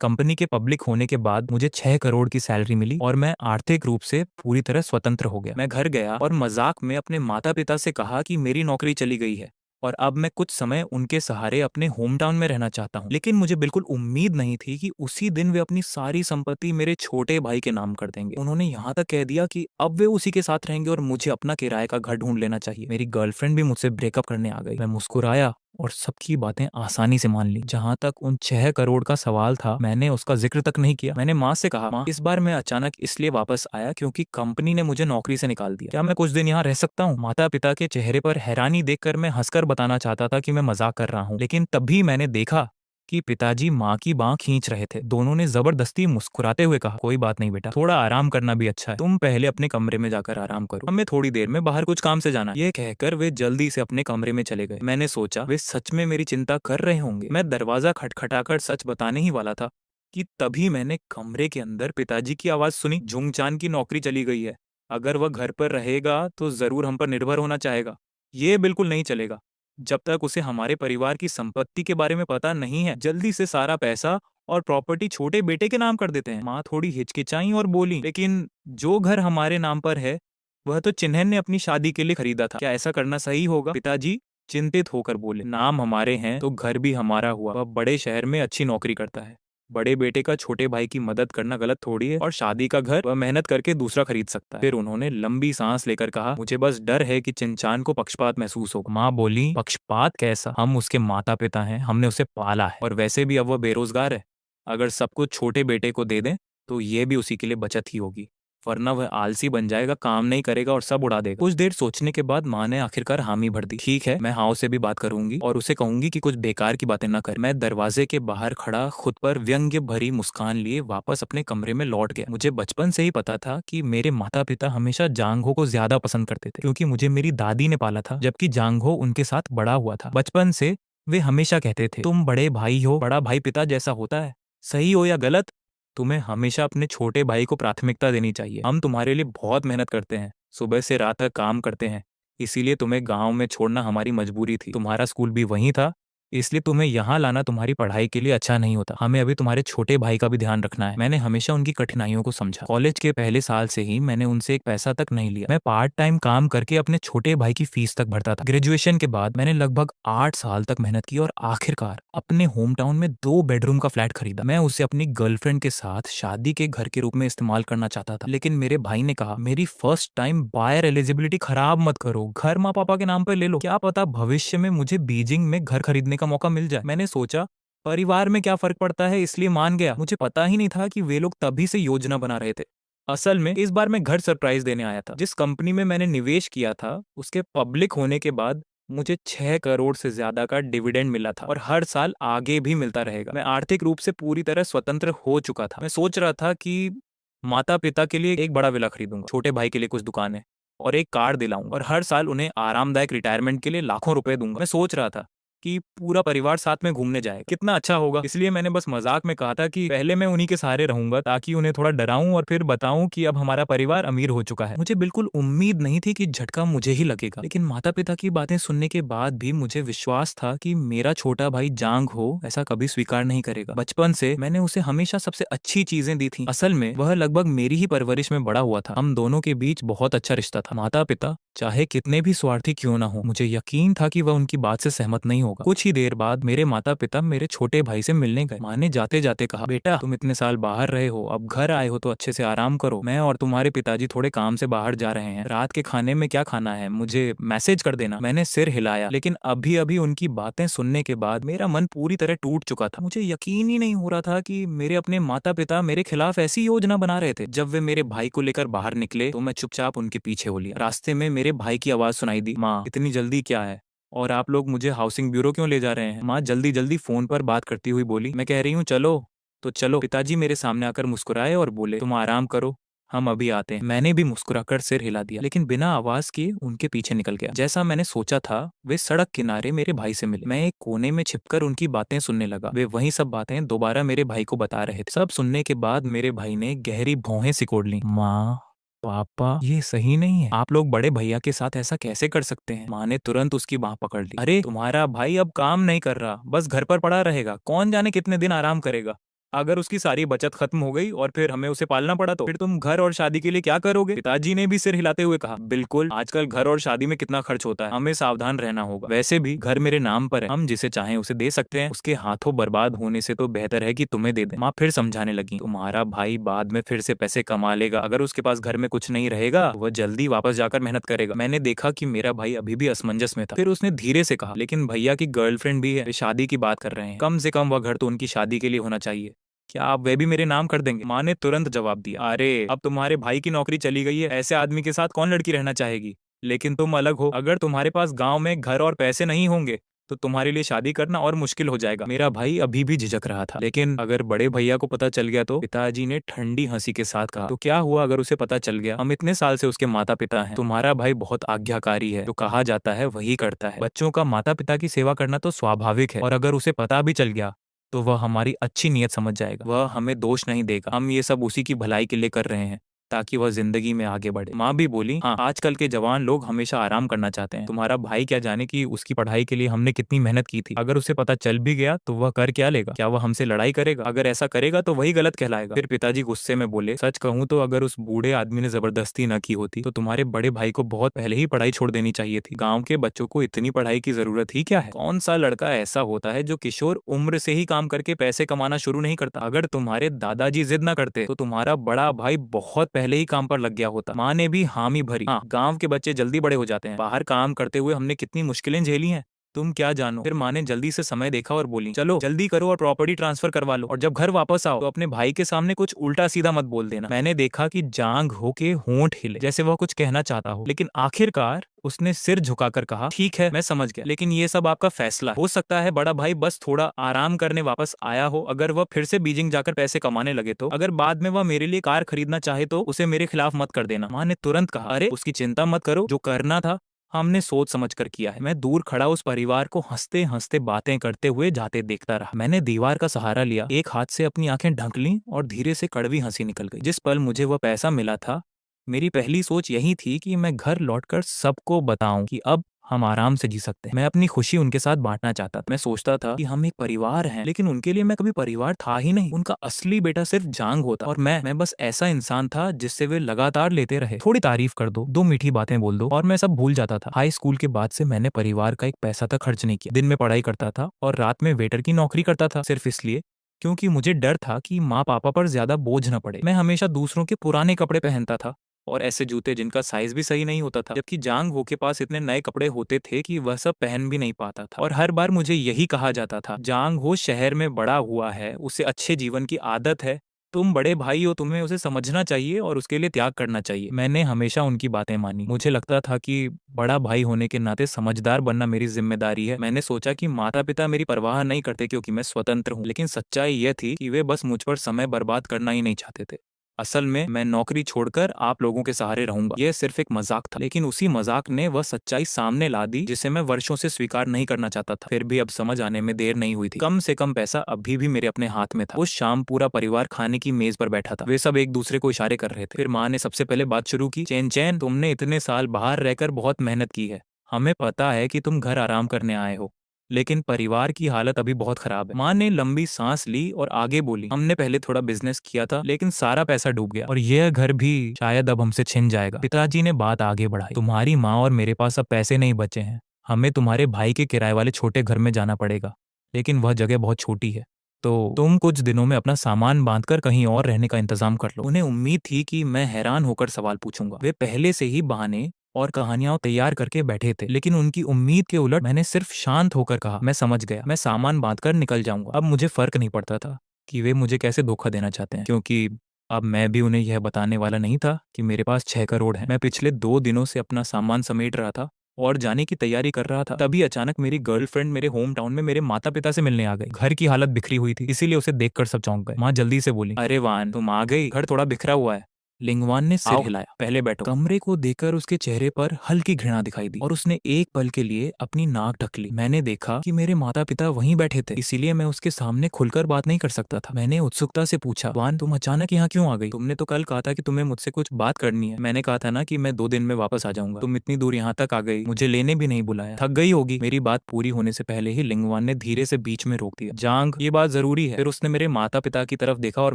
Company के public होने के बाद मुझे 6 करोड़ की सैलरी मिली और मैं आर्थिक रूप से पूरी तरह स्वतंत्र हो गया। मैं घर गया और मजाक में अपने माता पिता से कहा कि मेरी नौकरी चली गई है और अब मैं कुछ समय उनके सहारे अपने होम टाउन में रहना चाहता हूँ। लेकिन मुझे बिल्कुल उम्मीद नहीं थी कि उसी दिन वे अपनी सारी संपत्ति मेरे छोटे भाई के नाम कर देंगे। उन्होंने यहाँ तक कह दिया कि अब वे उसी के साथ रहेंगे और मुझे अपना किराए का घर ढूंढ लेना चाहिए। मेरी गर्लफ्रेंड भी मुझसे ब्रेकअप करने आ गई। मैं मुस्कुराया और सबकी बातें आसानी से मान ली। जहां तक उन 6 करोड़ का सवाल था, मैंने उसका जिक्र तक नहीं किया। मैंने माँ से कहा, माँ, इस बार मैं अचानक इसलिए वापस आया क्योंकि कंपनी ने मुझे नौकरी से निकाल दिया। क्या मैं कुछ दिन यहाँ रह सकता हूँ? माता पिता के चेहरे पर हैरानी देखकर मैं हंसकर बताना चाहता था कि मैं मजाक कर रहा हूँ, लेकिन तभी मैंने देखा कि पिताजी माँ की बांह खींच रहे थे। दोनों ने जबरदस्ती मुस्कुराते हुए कहा, कोई बात नहीं बेटा, थोड़ा आराम करना भी अच्छा है। तुम पहले अपने कमरे में जाकर आराम करो, हमें थोड़ी देर में बाहर कुछ काम से जाना है। ये कहकर वे जल्दी से अपने कमरे में चले गए। मैंने सोचा वे सच में मेरी चिंता कर रहे होंगे। मैं दरवाजा खटखटाकर सच बताने ही वाला था कि तभी मैंने कमरे के अंदर पिताजी की आवाज सुनी। जुंगचान की नौकरी चली गई है। अगर वह घर पर रहेगा तो जरूर हम पर निर्भर होना चाहेगा। ये बिल्कुल नहीं चलेगा जब तक उसे हमारे परिवार की संपत्ति के बारे में पता नहीं है। जल्दी से सारा पैसा और प्रॉपर्टी छोटे बेटे के नाम कर देते हैं। माँ थोड़ी हिचकिचाई और बोली, लेकिन जो घर हमारे नाम पर है वह तो चिन्हन ने अपनी शादी के लिए खरीदा था। क्या ऐसा करना सही होगा? पिताजी चिंतित होकर बोले, नाम हमारे हैं तो घर भी हमारा हुआ। वह बड़े शहर में अच्छी नौकरी करता है। बड़े बेटे का छोटे भाई की मदद करना गलत थोड़ी है, और शादी का घर वह मेहनत करके दूसरा खरीद सकता है। फिर उन्होंने लंबी सांस लेकर कहा, मुझे बस डर है कि चिंचान को पक्षपात महसूस होगा। माँ बोली, पक्षपात कैसा? हम उसके माता पिता हैं, हमने उसे पाला है, और वैसे भी अब वह बेरोजगार है। अगर सब कुछ छोटे बेटे को दे दें तो ये भी उसी के लिए बचत ही होगी, वरना वह आलसी बन जाएगा, काम नहीं करेगा और सब उड़ा देगा। कुछ देर सोचने के बाद माँ ने आखिरकार हामी भर दी। ठीक है, मैं हाउ से भी बात करूंगी और उसे कहूंगी कि कुछ बेकार की बातें ना कर। मैं दरवाजे के बाहर खड़ा खुद पर व्यंग्य भरी मुस्कान लिए वापस अपने कमरे में लौट गया। मुझे बचपन से ही पता था कि मेरे माता पिता हमेशा जांगहो को ज्यादा पसंद करते थे, क्योंकि मुझे मेरी दादी ने पाला था, जबकि जांगहो उनके साथ बड़ा हुआ था। बचपन से वे हमेशा कहते थे, तुम बड़े भाई हो, बड़ा भाई पिता जैसा होता है। सही हो या गलत, तुम्हें हमेशा अपने छोटे भाई को प्राथमिकता देनी चाहिए। हम तुम्हारे लिए बहुत मेहनत करते हैं, सुबह से रात तक काम करते हैं, इसीलिए तुम्हें गांव में छोड़ना हमारी मजबूरी थी। तुम्हारा स्कूल भी वहीं था, इसलिए तुम्हें यहाँ लाना तुम्हारी पढ़ाई के लिए अच्छा नहीं होता। हमें अभी तुम्हारे छोटे भाई का भी ध्यान रखना है। मैंने हमेशा उनकी कठिनाइयों को समझा। कॉलेज के पहले साल से ही मैंने उनसे एक पैसा तक नहीं लिया। मैं पार्ट टाइम काम करके अपने छोटे भाई की फीस तक भरता था। ग्रेजुएशन के बाद मैंने लगभग 8 साल तक मेहनत की और आखिरकार अपने होम टाउन में 2 बेडरूम का फ्लैट खरीदा। मैं उसे अपनी गर्लफ्रेंड के साथ शादी के घर के रूप में इस्तेमाल करना चाहता था, लेकिन मेरे भाई ने कहा, मेरी फर्स्ट टाइम बायर एलिजिबिलिटी खराब मत करो, घर माँ पापा के नाम पर ले लो, क्या पता भविष्य में मुझे बीजिंग में घर खरीदने का मौका मिल जाए। मैंने सोचा परिवार में क्या फर्क पड़ता है, इसलिए मान गया। मुझे पता ही नहीं था कि वे लोग तभी से योजना बना रहे थे। असल में इस बार मैं घर सरप्राइज देने आया था। जिस कंपनी में मैंने निवेश किया था उसके पब्लिक होने के बाद मुझे 6 करोड़ से ज्यादा का डिविडेंड मिला था, और हर साल आगे भी मिलता रहेगा। मैं आर्थिक रूप से पूरी तरह स्वतंत्र हो चुका था। मैं सोच रहा था कि माता पिता के लिए एक बड़ा विला खरीदूंगा, छोटे भाई के लिए कुछ दुकानें और एक कार दिलाऊंगा, और हर साल उन्हें आरामदायक रिटायरमेंट के लिए लाखों रुपए दूंगा। मैं सोच रहा था कि पूरा परिवार साथ में घूमने जाए, कितना अच्छा होगा। इसलिए मैंने बस मजाक में कहा था कि पहले मैं उन्हीं के सहारे रहूंगा, ताकि उन्हें थोड़ा डराऊं और फिर बताऊं कि अब हमारा परिवार अमीर हो चुका है। मुझे बिल्कुल उम्मीद नहीं थी कि झटका मुझे ही लगेगा, लेकिन माता पिता की बातें सुनने के बाद भी मुझे विश्वास था कि मेरा छोटा भाई जांग हो ऐसा कभी स्वीकार नहीं करेगा। बचपन से मैंने उसे हमेशा सबसे अच्छी चीजें दी थी। असल में वह लगभग मेरी ही परवरिश में बड़ा हुआ था। हम दोनों के बीच बहुत अच्छा रिश्ता था। माता पिता चाहे कितने भी स्वार्थी क्यों ना हो, मुझे यकीन था कि वह उनकी बात से सहमत नहीं होगा। कुछ ही देर बाद मेरे माता पिता मेरे छोटे भाई से मिलने गए। माँ ने जाते जाते कहा, बेटा तुम इतने साल बाहर रहे हो, अब घर आए हो तो अच्छे से आराम करो। मैं और तुम्हारे पिताजी थोड़े काम से बाहर जा रहे हैं, रात के खाने में क्या खाना है मुझे मैसेज कर देना। मैंने सिर हिलाया, लेकिन अभी अभी उनकी बातें सुनने के बाद मेरा मन पूरी तरह टूट चुका था। मुझे यकीन ही नहीं हो रहा था कि मेरे अपने माता पिता मेरे खिलाफ ऐसी योजना बना रहे थे। जब वे मेरे भाई को लेकर बाहर निकले तो मैं चुपचाप उनके पीछे हो लिया। रास्ते में मेरे भाई की आवाज सुनाई दी, माँ इतनी जल्दी क्या है, और आप लोग मुझे हाउसिंग ब्यूरो क्यों ले जा रहे हैं? माँ जल्दी जल्दी फोन पर बात करती हुई बोली, मैं कह रही हूँ चलो तो चलो। पिताजी मेरे सामने आकर मुस्कुराए और बोले, तुम आराम करो, हम अभी आते हैं। मैंने भी मुस्कुराकर सिर हिला दिया, लेकिन बिना आवाज किए उनके पीछे निकल गया। जैसा मैंने सोचा था, वे सड़क किनारे मेरे भाई से मिले। मैं एक कोने में छिपकर उनकी बातें सुनने लगा। वे वही सब बातें दोबारा मेरे भाई को बता रहे थे। सब सुनने के बाद मेरे भाई ने गहरी भौहें सिकोड़ ली। माँ, पापा, ये सही नहीं है, आप लोग बड़े भैया के साथ ऐसा कैसे कर सकते हैं? माँ ने तुरंत उसकी बाह पकड़ ली। अरे तुम्हारा भाई अब काम नहीं कर रहा, बस घर पर पड़ा रहेगा, कौन जाने कितने दिन आराम करेगा। अगर उसकी सारी बचत खत्म हो गई और फिर हमें उसे पालना पड़ा तो फिर तुम घर और शादी के लिए क्या करोगे? पिताजी ने भी सिर हिलाते हुए कहा, बिल्कुल, आजकल घर और शादी में कितना खर्च होता है, हमें सावधान रहना होगा। वैसे भी घर मेरे नाम पर है, हम जिसे चाहें उसे दे सकते हैं, उसके हाथों बर्बाद होने से तो बेहतर है कि तुम्हें दे दें। माँ फिर समझाने लगी, तुम्हारा भाई बाद में फिर से पैसे कमा लेगा, अगर उसके पास घर में कुछ नहीं रहेगा वह जल्दी वापस जाकर मेहनत करेगा। मैंने देखा कि मेरा भाई अभी भी असमंजस में था। फिर उसने धीरे से कहा, लेकिन भैया की गर्लफ्रेंड भी है, वे शादी की बात कर रहे हैं, कम से कम वह घर तो उनकी शादी के लिए होना चाहिए। क्या आप वे भी मेरे नाम कर देंगे? माँ ने तुरंत जवाब दिया, अरे अब तुम्हारे भाई की नौकरी चली गई है, ऐसे आदमी के साथ कौन लड़की रहना चाहेगी? लेकिन तुम अलग हो, अगर तुम्हारे पास गांव में घर और पैसे नहीं होंगे तो तुम्हारे लिए शादी करना और मुश्किल हो जाएगा। मेरा भाई अभी भी झिझक रहा था, लेकिन अगर बड़े भैया को पता चल गया तो? पिताजी ने ठंडी हंसी के साथ कहा, तो क्या हुआ अगर उसे पता चल गया? हम इतने साल से उसके माता पिता हैं। तुम्हारा भाई बहुत आज्ञाकारी है, जो कहा जाता है वही करता है। बच्चों का माता पिता की सेवा करना तो स्वाभाविक है, और अगर उसे पता भी चल गया तो वह हमारी अच्छी नीयत समझ जाएगा, वह हमें दोष नहीं देगा। हम ये सब उसी की भलाई के लिए कर रहे हैं, ताकि वह जिंदगी में आगे बढ़े। माँ भी बोली, हाँ, आजकल के जवान लोग हमेशा आराम करना चाहते हैं। तुम्हारा भाई क्या जाने कि उसकी पढ़ाई के लिए हमने कितनी मेहनत की थी। अगर उसे पता चल भी गया तो वह कर क्या लेगा? क्या वह हमसे लड़ाई करेगा? अगर ऐसा करेगा तो वही गलत कहलाएगा। फिर पिताजी गुस्से में बोले, सच कहूँ तो अगर उस बूढ़े आदमी ने जबरदस्ती न की होती तो तुम्हारे बड़े भाई को बहुत पहले ही पढ़ाई छोड़ देनी चाहिए थी। गाँव के बच्चों को इतनी पढ़ाई की जरूरत ही क्या है? कौन सा लड़का ऐसा होता है जो किशोर उम्र से ही काम करके पैसे कमाना शुरू नहीं करता? अगर तुम्हारे दादाजी जिद न करते तो तुम्हारा बड़ा भाई बहुत पहले ही काम पर लग गया होता। माँ ने भी हामी भरी, हाँ, गांव के बच्चे जल्दी बड़े हो जाते हैं, बाहर काम करते हुए हमने कितनी मुश्किलें झेली हैं, तुम क्या जानो। फिर माँ ने जल्दी से समय देखा और बोली, चलो जल्दी करो और प्रॉपर्टी ट्रांसफर करवा लो, और जब घर वापस आओ तो अपने भाई के सामने कुछ उल्टा सीधा मत बोल देना। मैंने देखा कि जांग होके होंठ हिले, जैसे वह कुछ कहना चाहता हो, लेकिन आखिरकार उसने सिर झुकाकर कहा, ठीक है, मैं समझ गया, लेकिन ये सब आपका फैसला है। हो सकता है बड़ा भाई बस थोड़ा आराम करने वापस आया हो, अगर वह फिर से बीजिंग जाकर पैसे कमाने लगे तो, अगर बाद में वह मेरे लिए कार खरीदना चाहे तो उसे मेरे खिलाफ मत कर देना। माँ ने तुरंत कहा, अरे उसकी चिंता मत करो, जो करना था हमने सोच समझ कर किया है। मैं दूर खड़ा उस परिवार को हंसते हंसते बातें करते हुए जाते देखता रहा। मैंने दीवार का सहारा लिया, एक हाथ से अपनी आंखें ढक लीं और धीरे से कड़वी हंसी निकल गई। जिस पल मुझे वह पैसा मिला था, मेरी पहली सोच यही थी कि मैं घर लौटकर सबको बताऊं कि अब हम आराम से जी सकते हैं। मैं अपनी खुशी उनके साथ बांटना चाहता था। मैं सोचता था कि हम एक परिवार हैं, लेकिन उनके लिए मैं कभी परिवार था ही नहीं। उनका असली बेटा सिर्फ जांग होता, और मैं बस ऐसा इंसान था जिससे वे लगातार लेते रहे। थोड़ी तारीफ कर दो, दो मीठी बातें बोल दो, और मैं सब भूल जाता था। हाई स्कूल के बाद से मैंने परिवार का एक पैसा तक खर्च नहीं किया। दिन में पढ़ाई करता था और रात में वेटर की नौकरी करता था, सिर्फ इसलिए क्योंकि मुझे डर था कि माँ पापा पर ज्यादा बोझ न पड़े। मैं हमेशा दूसरों के पुराने कपड़े पहनता था और ऐसे जूते जिनका साइज भी सही नहीं होता था, जबकि जांग हो के पास इतने नए कपड़े होते थे कि वह सब पहन भी नहीं पाता था। और हर बार मुझे यही कहा जाता था, जांग हो शहर में बड़ा हुआ है, उसे अच्छे जीवन की आदत है, तुम बड़े भाई हो, तुम्हें उसे समझना चाहिए और उसके लिए त्याग करना चाहिए। मैंने हमेशा उनकी बातें मानी। मुझे लगता था कि बड़ा भाई होने के नाते समझदार बनना मेरी जिम्मेदारी है। मैंने सोचा कि माता पिता मेरी परवाह नहीं करते क्योंकि मैं स्वतंत्र हूँ, लेकिन सच्चाई यह थी कि वे बस मुझ पर समय बर्बाद करना ही नहीं चाहते थे। असल में मैं नौकरी छोड़कर आप लोगों के सहारे रहूंगा, यह सिर्फ एक मजाक था। लेकिन उसी मजाक ने वह सच्चाई सामने ला दी जिसे मैं वर्षों से स्वीकार नहीं करना चाहता था। फिर भी अब समझ आने में देर नहीं हुई थी। कम से कम पैसा अभी भी मेरे अपने हाथ में था। उस शाम पूरा परिवार खाने की मेज पर बैठा था। वे सब एक दूसरे को इशारे कर रहे थे। फिर माँ ने सबसे पहले बात शुरू की, चैन चैन, तुमने इतने साल बाहर रहकर बहुत मेहनत की है, हमें पता है कि तुम घर आराम करने आए हो, लेकिन परिवार की हालत अभी बहुत खराब है। माँ ने लंबी सांस ली और आगे बोली, हमने पहले थोड़ा बिजनेस किया था, लेकिन सारा पैसा डूब गया और यह घर भी शायद अब हमसे छिन जाएगा। पिताजी ने बात आगे बढ़ाई, तुम्हारी माँ और मेरे पास अब पैसे नहीं बचे हैं, हमें तुम्हारे भाई के किराए वाले छोटे घर में जाना पड़ेगा, लेकिन वह जगह बहुत छोटी है, तो तुम कुछ दिनों में अपना सामान बांधकर कहीं और रहने का इंतजाम कर लो। उन्हें उम्मीद थी कि मैं हैरान होकर सवाल पूछूंगा। वे पहले से ही बहाने और कहानियां तैयार करके बैठे थे, लेकिन उनकी उम्मीद के उलट मैंने सिर्फ शांत होकर कहा, मैं समझ गया, मैं सामान बांधकर निकल जाऊंगा। अब मुझे फर्क नहीं पड़ता था कि वे मुझे कैसे धोखा देना चाहते हैं, क्योंकि अब मैं भी उन्हें यह बताने वाला नहीं था कि मेरे पास 6 करोड़ है। मैं पिछले 2 दिनों से अपना सामान समेट रहा था और जाने की तैयारी कर रहा था, तभी अचानक मेरी गर्लफ्रेंड मेरे होम टाउन में मेरे माता पिता से मिलने आ गई। घर की हालत बिखरी हुई थी, इसीलिए उसे देखकर सब चौंक गए। माँ जल्दी से बोली, अरे वान, तुम आ गई, घर थोड़ा बिखरा हुआ है, लिंगवान ने सिर हिलाया। पहले बैठो। कमरे को देखकर उसके चेहरे पर हल्की घृणा दिखाई दी और उसने एक पल के लिए अपनी नाक ढक ली। मैंने देखा कि मेरे माता पिता वहीं बैठे थे, इसीलिए मैं उसके सामने खुलकर बात नहीं कर सकता था। मैंने उत्सुकता से पूछा, वान तुम अचानक यहाँ क्यों आ गई? तुमने तो कल कहा था कि तुम्हें मुझसे कुछ बात करनी है। मैंने कहा था ना कि मैं 2 दिन में वापस आ जाऊंगा। तुम इतनी दूर यहाँ तक आ गई, मुझे लेने भी नहीं बुलाया। थक गई होगी। मेरी बात पूरी होने से पहले ही लिंगवान ने धीरे से बीच में रोक दिया। जांग, ये बात जरूरी है। फिर उसने मेरे माता पिता की तरफ देखा और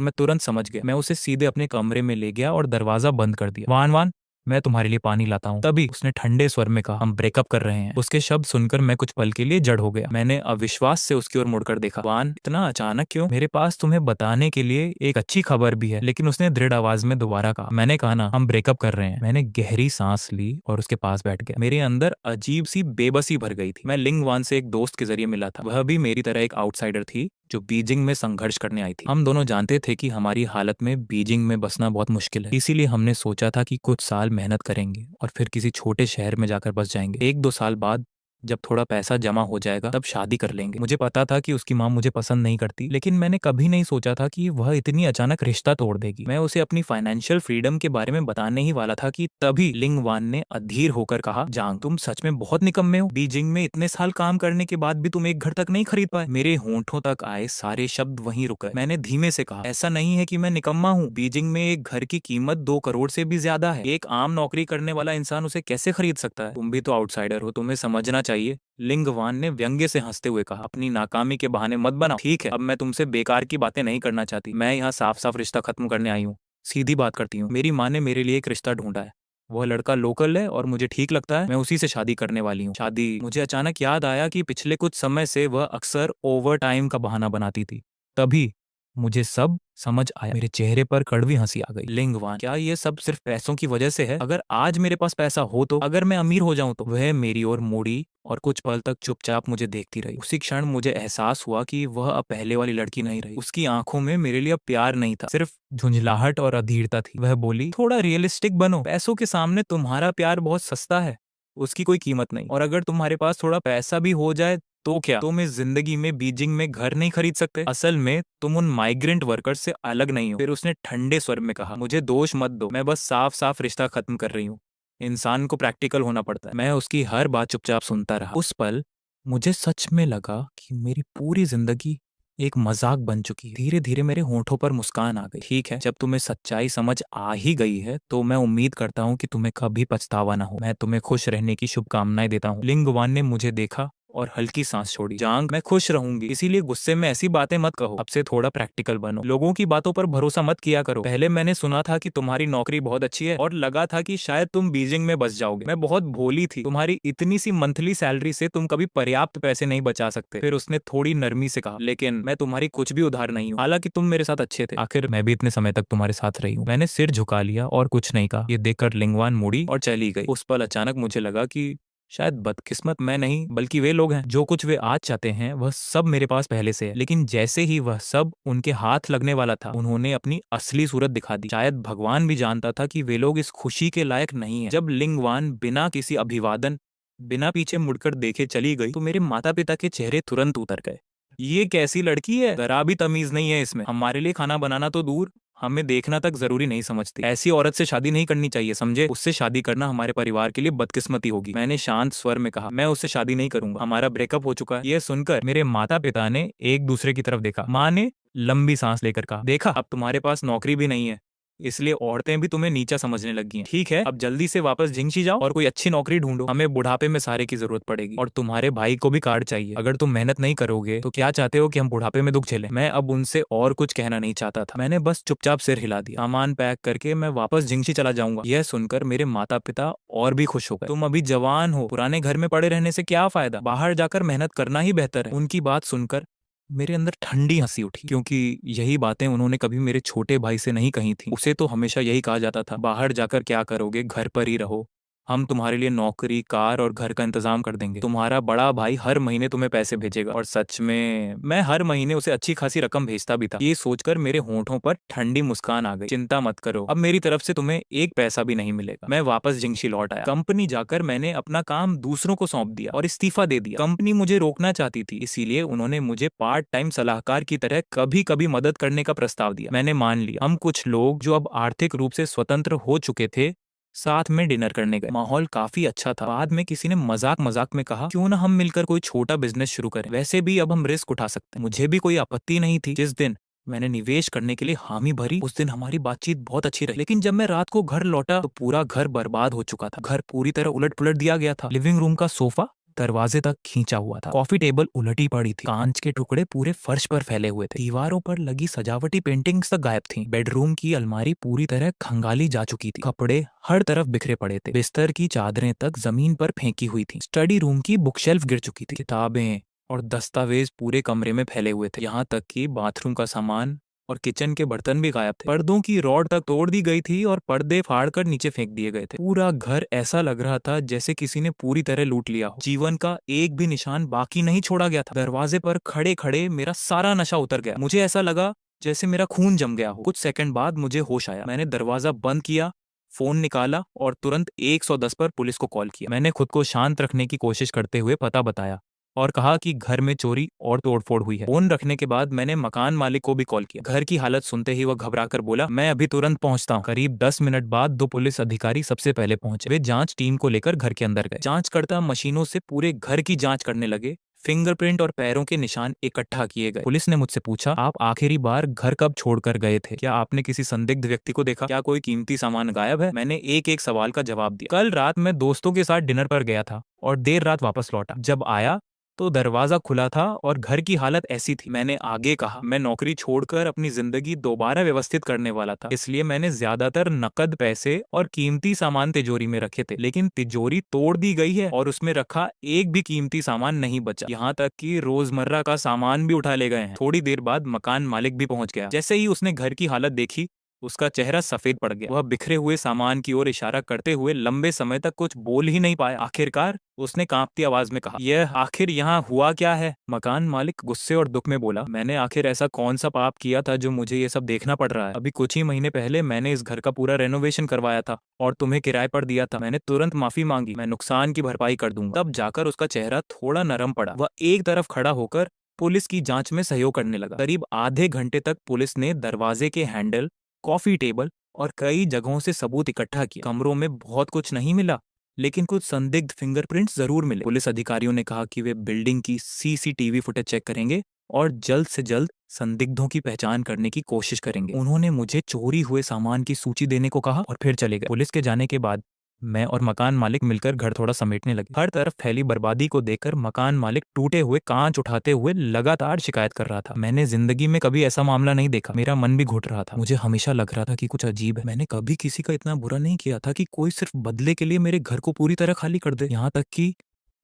मैं तुरंत समझ गया। मैं उसे सीधे अपने कमरे में ले गया और दरवाजा बंद कर दिया। वान वान, मैं तुम्हारे लिए पानी लाता हूँ। तभी उसने ठंडे स्वर में कहा, हम ब्रेकअप कर रहे हैं। उसके शब्द सुनकर मैं कुछ पल के लिए जड़ हो गया। मैंने अविश्वास से उसकी ओर मुड़कर देखा। वान, इतना अचानक क्यों? मेरे पास तुम्हें बताने के लिए एक अच्छी खबर भी है। लेकिन उसने दृढ़ आवाज में दोबारा कहा। मैंने कहा ना, हम ब्रेकअप कर रहे हैं। मैंने गहरी सांस ली और उसके पास बैठ गया। मेरे अंदर अजीब सी बेबसी भर गई थी। मैं लिंगवान से एक दोस्त के जरिए मिला था। वह भी मेरी तरह एक आउटसाइडर थी जो बीजिंग में संघर्ष करने आई थी। हम दोनों जानते थे कि हमारी हालत में बीजिंग में बसना बहुत मुश्किल है, इसीलिए हमने सोचा था कि कुछ साल मेहनत करेंगे और फिर किसी छोटे शहर में जाकर बस जाएंगे। 1-2 साल बाद जब थोड़ा पैसा जमा हो जाएगा तब शादी कर लेंगे। मुझे पता था कि उसकी माँ मुझे पसंद नहीं करती, लेकिन मैंने कभी नहीं सोचा था कि वह इतनी अचानक रिश्ता तोड़ देगी। मैं उसे अपनी फाइनेंशियल फ्रीडम के बारे में बताने ही वाला था कि तभी लिंगवान ने अधीर होकर कहा, जांग तुम सच में बहुत निकम्मे हो। बीजिंग में इतने साल काम करने के बाद भी तुम एक घर तक नहीं खरीद पाए। मेरे होंठों तक आए सारे शब्द वहीं रुक गए। मैंने धीमे से कहा, ऐसा नहीं है कि मैं निकम्मा हूँ। बीजिंग में एक घर की कीमत 2 करोड़ से भी ज्यादा है। एक आम नौकरी करने वाला इंसान उसे कैसे खरीद सकता है? तुम भी तो आउटसाइडर हो, तुम्हें समझना चाहिए। लिंगवान ने व्यंग्य से हंसते हुए कहा, अपनी नाकामी के बहाने मत बनाओ। ठीक है, अब मैं तुमसे बेकार की बातें नहीं करना चाहती। मैं यहाँ साफ साफ रिश्ता खत्म करने आई हूँ। सीधी बात करती हूँ। मेरी माँ ने मेरे लिए एक रिश्ता ढूंढा है। वह लड़का लोकल है और मुझे ठीक लगता है। मैं उसी से शादी करने वाली हूँ। शादी? मुझे अचानक याद आया कि पिछले कुछ समय से वह अक्सर ओवर टाइम का बहाना बनाती थी। तभी मुझे सब समझ आया। मेरे चेहरे पर कड़वी हंसी आ गई। लिंगवान, क्या ये सब सिर्फ पैसों की वजह से है? अगर आज मेरे पास पैसा हो तो, अगर मैं अमीर हो जाऊं तो? वह मेरी ओर मुड़ी और कुछ पल तक चुपचाप मुझे देखती रही। उसी क्षण मुझे एहसास हुआ कि वह अब पहले वाली लड़की नहीं रही। उसकी आंखों में मेरे लिए अब प्यार नहीं था, सिर्फ झुंझलाहट और अधीरता थी। वह बोली, थोड़ा रियलिस्टिक बनो। पैसों के सामने तुम्हारा प्यार बहुत सस्ता है, उसकी कोई कीमत नहीं। और अगर तुम्हारे पास थोड़ा पैसा भी हो जाए तो क्या तुम इस जिंदगी में बीजिंग में घर नहीं खरीद सकते? असल में तुम उन माइग्रेंट वर्कर्स से अलग नहीं हो। फिर उसने ठंडे स्वर में कहा, मुझे दोष मत दो, मैं बस साफ साफ रिश्ता खत्म कर रही हूँ। इंसान को प्रैक्टिकल होना पड़ता है। मैं उसकी हर बात चुपचाप सुनता रहा। उस पल मुझे सच में लगा कि मेरी पूरी जिंदगी एक मजाक बन चुकी है। धीरे धीरे मेरे होंठों पर मुस्कान आ गई। ठीक है, जब तुम्हें सच्चाई समझ आ ही गई है तो मैं उम्मीद करता हूँ कि तुम्हें कभी पछतावा ना हो। मैं तुम्हें खुश रहने की शुभकामनाएं देता हूँ। लिंगवान ने मुझे देखा और हल्की सांस छोड़ी। जांग, मैं खुश रहूंगी, इसीलिए गुस्से में ऐसी बातें मत कहो। अब से थोड़ा प्रैक्टिकल बनो। लोगों की बातों पर भरोसा मत किया करो। पहले मैंने सुना था कि तुम्हारी नौकरी बहुत अच्छी है और लगा था कि शायद तुम बीजिंग में बस जाओगे। मैं बहुत भोली थी। तुम्हारी इतनी सी मंथली सैलरी से तुम कभी पर्याप्त पैसे नहीं बचा सकते। फिर उसने थोड़ी नरमी से कहा, लेकिन मैं तुम्हारी कुछ भी उधार नहीं हूँ। हालांकि तुम मेरे साथ अच्छे थे। आखिर मैं भी इतने समय तक तुम्हारे साथ रही हूँ। मैंने सिर झुका लिया और कुछ नहीं कहा। ये देखकर लिंगवान मुड़ी और चली गई। उस पल अचानक मुझे लगा कि शायद बदकिस्मत मैं नहीं बल्कि वे लोग हैं। जो कुछ वे आज चाहते हैं वह सब मेरे पास पहले से है। लेकिन जैसे ही वह सब उनके हाथ लगने वाला था, उन्होंने अपनी असली सूरत दिखा दी। शायद भगवान भी जानता था कि वे लोग इस खुशी के लायक नहीं है। जब लिंगवान बिना किसी अभिवादन, बिना पीछे मुड़कर देखे चली गई तो मेरे माता पिता के चेहरे तुरंत उतर गए। ये कैसी लड़की है, जरा भी तमीज नहीं है इसमें। हमारे लिए खाना बनाना तो दूर, हमें देखना तक जरूरी नहीं समझती। ऐसी औरत से शादी नहीं करनी चाहिए, समझे? उससे शादी करना हमारे परिवार के लिए बदकिस्मती होगी। मैंने शांत स्वर में कहा, मैं उससे शादी नहीं करूंगा, हमारा ब्रेकअप हो चुका है। यह सुनकर मेरे माता पिता ने एक दूसरे की तरफ देखा। माँ ने लंबी सांस लेकर कहा, देखा, अब तुम्हारे पास नौकरी भी नहीं है, इसलिए औरतें भी तुम्हें नीचा समझने लगी हैं। ठीक है, अब जल्दी से वापस झिंगशी जाओ और कोई अच्छी नौकरी ढूंढो। हमें बुढ़ापे में सहारे की जरूरत पड़ेगी और तुम्हारे भाई को भी कार्ड चाहिए। अगर तुम मेहनत नहीं करोगे तो क्या चाहते हो कि हम बुढ़ापे में दुख झेलें? मैं अब उनसे और कुछ कहना नहीं चाहता था। मैंने बस चुपचाप सिर हिला दिया। सामान पैक करके मैं वापस झिंगशी चला जाऊंगा। यह सुनकर मेरे माता पिता और भी खुश हो गए। तुम अभी जवान हो, पुराने घर में पड़े रहने से क्या फायदा, बाहर जाकर मेहनत करना ही बेहतर है। उनकी बात सुनकर मेरे अंदर ठंडी हंसी उठी, क्योंकि यही बातें उन्होंने कभी मेरे छोटे भाई से नहीं कही थी। उसे तो हमेशा यही कहा जाता था, बाहर जाकर क्या करोगे, घर पर ही रहो, हम तुम्हारे लिए नौकरी, कार और घर का इंतजाम कर देंगे। तुम्हारा बड़ा भाई हर महीने तुम्हें पैसे भेजेगा। और सच में मैं हर महीने उसे अच्छी खासी रकम भेजता भी था। ये सोचकर मेरे होंठों पर ठंडी मुस्कान आ गई। चिंता मत करो, अब मेरी तरफ से तुम्हें एक पैसा भी नहीं मिलेगा। मैं वापस जिंगशी लौट आया। कंपनी जाकर मैंने अपना काम दूसरों को सौंप दिया और इस्तीफा दे दिया। कंपनी मुझे रोकना चाहती थी, इसीलिए उन्होंने मुझे पार्ट टाइम सलाहकार की तरह कभी कभी मदद करने का प्रस्ताव दिया। मैंने मान लिया। हम कुछ लोग जो अब आर्थिक रूप से स्वतंत्र हो चुके थे, साथ में डिनर करने गए। माहौल काफी अच्छा था। बाद में किसी ने मजाक मजाक में कहा, क्यों ना हम मिलकर कोई छोटा बिजनेस शुरू करें, वैसे भी अब हम रिस्क उठा सकते हैं। मुझे भी कोई आपत्ति नहीं थी। जिस दिन मैंने निवेश करने के लिए हामी भरी, उस दिन हमारी बातचीत बहुत अच्छी रही। लेकिन जब मैं रात को घर लौटा तो पूरा घर बर्बाद हो चुका था। घर पूरी तरह उलट पुलट दिया गया था। लिविंग रूम का सोफा दरवाजे तक खींचा हुआ था। कॉफी टेबल उलटी पड़ी थी। कांच के टुकड़े पूरे फर्श पर फैले हुए थे। दीवारों पर लगी सजावटी पेंटिंग्स तक गायब थी। बेडरूम की अलमारी पूरी तरह खंगाली जा चुकी थी। कपड़े हर तरफ बिखरे पड़े थे। बिस्तर की चादरें तक जमीन पर फेंकी हुई थी। स्टडी रूम की बुकशेल्फ गिर चुकी थी। किताबें और दस्तावेज पूरे कमरे में फैले हुए थे। यहाँ तक कि बाथरूम का सामान और किचन के बर्तन भी गायब थे। पर्दों की रॉड तक तोड़ दी गई थी और पर्दे फाड़कर नीचे फेंक दिए गए थे। पूरा घर ऐसा लग रहा था जैसे किसी ने पूरी तरह लूट लिया हो। जीवन का एक भी निशान बाकी नहीं छोड़ा गया था। दरवाजे पर खड़े खड़े मेरा सारा नशा उतर गया। मुझे ऐसा लगा जैसे मेरा खून जम गया हो। कुछ सेकंड बाद मुझे होश आया। मैंने दरवाजा बंद किया, फोन निकाला और तुरंत 110 पर पुलिस को कॉल किया। मैंने खुद को शांत रखने की कोशिश करते हुए पता बताया और कहा कि घर में चोरी और तोड़फोड़ हुई है। फोन रखने के बाद मैंने मकान मालिक को भी कॉल किया। घर की हालत सुनते ही वह घबराकर बोला, मैं अभी तुरंत पहुंचता हूं। करीब 10 मिनट बाद 2 पुलिस अधिकारी सबसे पहले पहुंचे। वे जांच टीम को लेकर घर के अंदर गए। जांचकर्ता मशीनों से पूरे घर की जांच करने लगे। फिंगरप्रिंट और पैरों के निशान इकट्ठा किए गए। पुलिस ने मुझसे पूछा, आप आखिरी बार घर कब छोड़कर गए थे? क्या आपने किसी संदिग्ध व्यक्ति को देखा? क्या कोई कीमती सामान गायब है? मैंने एक एक सवाल का जवाब दिया। कल रात मैं दोस्तों के साथ डिनर पर गया था और देर रात वापस लौटा। जब आया तो दरवाजा खुला था और घर की हालत ऐसी थी। मैंने आगे कहा, मैं नौकरी छोड़कर अपनी जिंदगी दोबारा व्यवस्थित करने वाला था, इसलिए मैंने ज्यादातर नकद पैसे और कीमती सामान तिजोरी में रखे थे। लेकिन तिजोरी तोड़ दी गई है और उसमें रखा एक भी कीमती सामान नहीं बचा। यहाँ तक कि रोजमर्रा का सामान भी उठा ले गए हैं। थोड़ी देर बाद मकान मालिक भी पहुंच गया। जैसे ही उसने घर की हालत देखी, उसका चेहरा सफेद पड़ गया। वह बिखरे हुए सामान की ओर इशारा करते हुए लंबे समय तक कुछ बोल ही नहीं पाया। आखिरकार उसने कांपती आवाज में कहा, यह आखिर यहाँ हुआ क्या है? मकान मालिक गुस्से और दुख में बोला, मैंने आखिर ऐसा कौन सा पाप किया था जो मुझे ये सब देखना पड़ रहा है? अभी कुछ ही महीने पहले मैंने इस घर का पूरा रेनोवेशन करवाया था और तुम्हें किराए पर दिया था। मैंने तुरंत माफी मांगी, मैं नुकसान की भरपाई कर दूंगा। तब जाकर उसका चेहरा थोड़ा नरम पड़ा। वह एक तरफ खड़ा होकर पुलिस की जांच में सहयोग करने लगा। करीब आधे घंटे तक पुलिस ने दरवाजे के हैंडल, कॉफी टेबल और कई जगहों से सबूत इकट्ठा किया। कमरों में बहुत कुछ नहीं मिला, लेकिन कुछ संदिग्ध फिंगरप्रिंट्स जरूर मिले। पुलिस अधिकारियों ने कहा कि वे बिल्डिंग की सीसीटीवी फुटेज चेक करेंगे और जल्द से जल्द संदिग्धों की पहचान करने की कोशिश करेंगे। उन्होंने मुझे चोरी हुए सामान की सूची देने को कहा और फिर चले गए। पुलिस के जाने के बाद मैं और मकान मालिक मिलकर घर थोड़ा समेटने लगे। हर तरफ फैली बर्बादी को देखकर मकान मालिक टूटे हुए कांच उठाते हुए लगातार शिकायत कर रहा था। मैंने जिंदगी में कभी ऐसा मामला नहीं देखा। मेरा मन भी घुट रहा था। मुझे हमेशा लग रहा था कि कुछ अजीब है। मैंने कभी किसी का इतना बुरा नहीं किया था कि कोई सिर्फ बदले के लिए मेरे घर को पूरी तरह खाली कर दे। यहाँ तक कि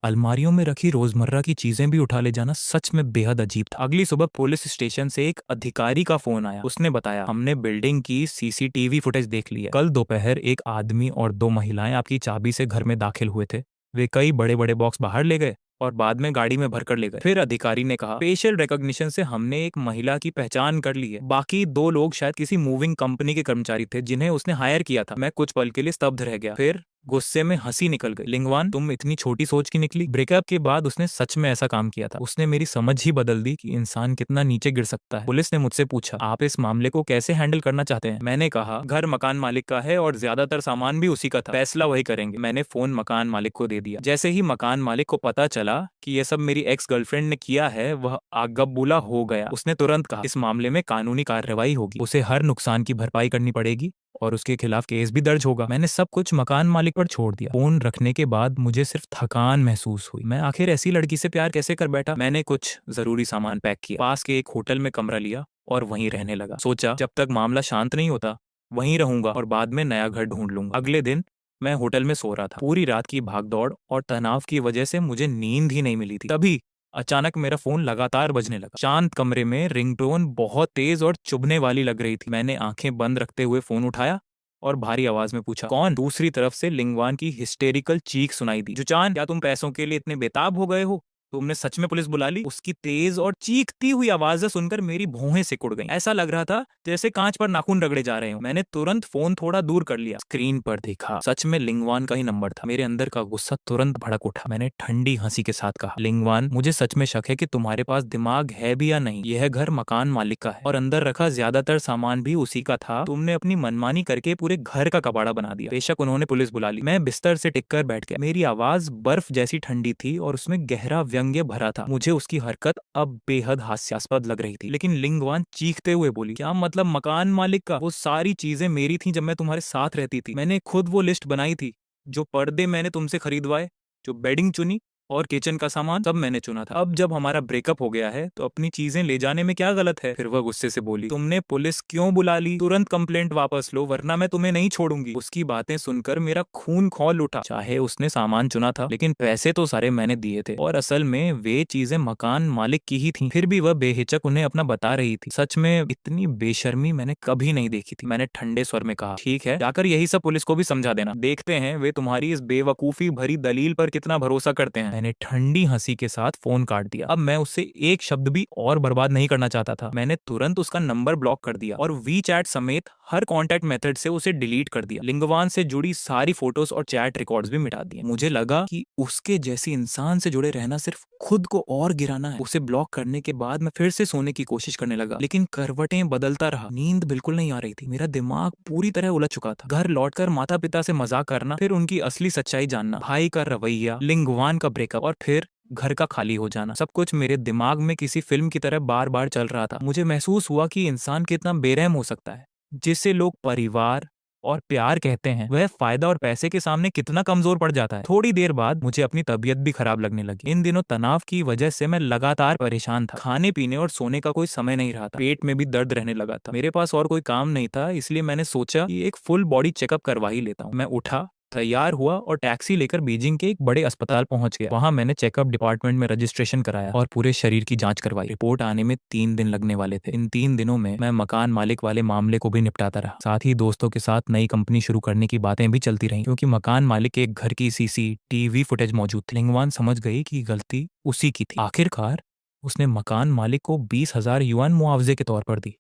अलमारियों में रखी रोजमर्रा की चीजें भी उठा ले जाना सच में बेहद अजीब था। अगली सुबह पुलिस स्टेशन से एक अधिकारी का फोन आया। उसने बताया, हमने बिल्डिंग की सीसीटीवी फुटेज देख ली है। कल दोपहर एक आदमी और 2 महिलाएं आपकी चाबी से घर में दाखिल हुए थे। वे कई बड़े बड़े बॉक्स बाहर ले गए और बाद में गाड़ी में भरकर ले गए। फिर अधिकारी ने कहा, फेशियल रिकॉग्निशन से हमने एक महिला की पहचान कर ली है। बाकी 2 लोग शायद किसी मूविंग कंपनी के कर्मचारी थे जिन्हें उसने हायर किया था। मैं कुछ पल के लिए स्तब्ध रह गया। फिर गुस्से में हंसी निकल गई। लिंगवान, तुम इतनी छोटी सोच की निकली। ब्रेकअप के बाद उसने सच में ऐसा काम किया था। उसने मेरी समझ ही बदल दी कि इंसान कितना नीचे गिर सकता है। पुलिस ने मुझसे पूछा, आप इस मामले को कैसे हैंडल करना चाहते हैं? मैंने कहा, घर मकान मालिक का है और ज्यादातर सामान भी उसी का था। फैसला वही करेंगे। मैंने फोन मकान मालिक को दे दिया। जैसे ही मकान मालिक को पता चला कि यह सब मेरी एक्स गर्लफ्रेंड ने किया है, वह आगबबूला हो गया। उसने तुरंत कहा, इस मामले में कानूनी कार्रवाई होगी। उसे हर नुकसान की भरपाई करनी पड़ेगी और उसके खिलाफ केस भी दर्ज होगा। मैंने सब कुछ मकान मालिक पर छोड़ दिया। फोन रखने के बाद मुझे सिर्फ थकान महसूस हुई। मैं आखिर ऐसी लड़की से प्यार कैसे कर बैठा? मैंने कुछ जरूरी सामान पैक किया, पास के एक होटल में कमरा लिया और वहीं रहने लगा। सोचा, जब तक मामला शांत नहीं होता वहीं रहूंगा और बाद में नया घर ढूंढ लूंगा। अगले दिन मैं होटल में सो रहा था। पूरी रात की भागदौड़ और तनाव की वजह से मुझे नींद ही नहीं मिली थी। तभी अचानक मेरा फोन लगातार बजने लगा। शांत कमरे में रिंगटोन बहुत तेज और चुभने वाली लग रही थी। मैंने आंखें बंद रखते हुए फोन उठाया और भारी आवाज में पूछा, कौन? दूसरी तरफ से लिंगवान की हिस्टेरिकल चीख सुनाई दी, जुचान, क्या तुम पैसों के लिए इतने बेताब हो गए हो? तुमने सच में पुलिस बुला ली? उसकी तेज और चीखती हुई आवाजें सुनकर मेरी भौहें सिकुड़ गईं। ऐसा लग रहा था जैसे कांच पर नाखून रगड़े जा रहे हो। मैंने तुरंत फोन थोड़ा दूर कर लिया, स्क्रीन पर देखा, सच में लिंगवान का ही नंबर था। मेरे अंदर का गुस्सा तुरंत भड़क उठा। मैंने ठंडी हंसी के साथ कहा, लिंगवान, मुझे सच में शक है कि तुम्हारे पास दिमाग है भी या नहीं। यह घर मकान मालिक का है और अंदर रखा ज्यादातर सामान भी उसी का था। तुमने अपनी मनमानी करके पूरे घर का कबाड़ा बना दिया। बेशक उन्होंने पुलिस बुला ली। मैं बिस्तर से टिककर बैठ गया। मेरी आवाज बर्फ जैसी ठंडी थी और उसमें गहरा व्यंग्य भरा था। मुझे उसकी हरकत अब बेहद हास्यास्पद लग रही थी। लेकिन लिंगवान चीखते हुए बोली, क्या मतलब मकान मालिक का? वो सारी चीजें मेरी थी जब मैं तुम्हारे साथ रहती थी। मैंने खुद वो लिस्ट बनाई थी। जो पर्दे मैंने तुमसे खरीदवाए, जो बेडिंग चुनी और किचन का सामान, सब मैंने चुना था। अब जब हमारा ब्रेकअप हो गया है तो अपनी चीजें ले जाने में क्या गलत है? फिर वह गुस्से से बोली, तुमने पुलिस क्यों बुला ली? तुरंत कंप्लेंट वापस लो वरना मैं तुम्हें नहीं छोड़ूंगी। उसकी बातें सुनकर मेरा खून खौल उठा। चाहे उसने सामान चुना था लेकिन पैसे तो सारे मैंने दिए थे और असल में वे चीजें मकान मालिक की ही थी। फिर भी वह बेहिचक उन्हें अपना बता रही थी। सच में इतनी बेशर्मी मैंने कभी नहीं देखी थी। मैंने ठंडे स्वर में कहा, ठीक है, जाकर यही सब पुलिस को भी समझा देना। देखते हैं वे तुम्हारी इस बेवकूफी भरी दलील पर कितना भरोसा करते हैं। मैंने ठंडी हंसी के साथ फोन काट दिया। अब मैं उससे एक शब्द भी और बर्बाद नहीं करना चाहता था। मैंने तुरंत उसका नंबर ब्लॉक कर दिया और वी चैट समेत हर कॉन्टैक्ट मेथड से उसे डिलीट कर दिया। लिंगवान से जुड़ी सारी फोटोज और चैट रिकॉर्ड्स भी मिटा दिए। मुझे लगा कि उसके जैसी इंसान से जुड़े रहना सिर्फ खुद को और गिराना है। उसे ब्लॉक करने के बाद मैं फिर से सोने की कोशिश करने लगा, लेकिन करवटें बदलता रहा। नींद बिल्कुल नहीं आ रही थी। मेरा दिमाग पूरी तरह उलझ चुका था। घर लौटकर माता पिता से मजाक करना, फिर उनकी असली सच्चाई जानना, भाई का रवैया, लिंगवान का ब्रेकअप और फिर घर का खाली हो जाना, सब कुछ मेरे दिमाग में किसी फिल्म की तरह बार बार चल रहा था। मुझे महसूस हुआ कि इंसान कितना बेरहम हो सकता है। जिसे लोग परिवार और प्यार कहते हैं, वह फायदा और पैसे के सामने कितना कमजोर पड़ जाता है। थोड़ी देर बाद मुझे अपनी तबीयत भी खराब लगने लगी। इन दिनों तनाव की वजह से मैं लगातार परेशान था। खाने पीने और सोने का कोई समय नहीं रहा था। पेट में भी दर्द रहने लगा था। मेरे पास और कोई काम नहीं था, इसलिए मैंने सोचा कि एक फुल बॉडी चेकअप करवा ही लेता हूँ। मैं उठा, तैयार हुआ और टैक्सी लेकर बीजिंग के एक बड़े अस्पताल पहुंच गया। वहां मैंने चेकअप डिपार्टमेंट में रजिस्ट्रेशन कराया और पूरे शरीर की जांच करवाई। रिपोर्ट आने में 3 दिन लगने वाले थे। इन 3 दिनों में मैं मकान मालिक वाले मामले को भी निपटाता रहा। साथ ही दोस्तों के साथ नई कंपनी शुरू करने की बातें भी चलती रहीं, क्योंकि मकान मालिक के एक घर की CCTV फुटेज मौजूद थी। लिंगवान समझ गई कि गलती उसी की थी। आखिरकार उसने मकान मालिक को 20,000 युआन मुआवजे के तौर पर दी।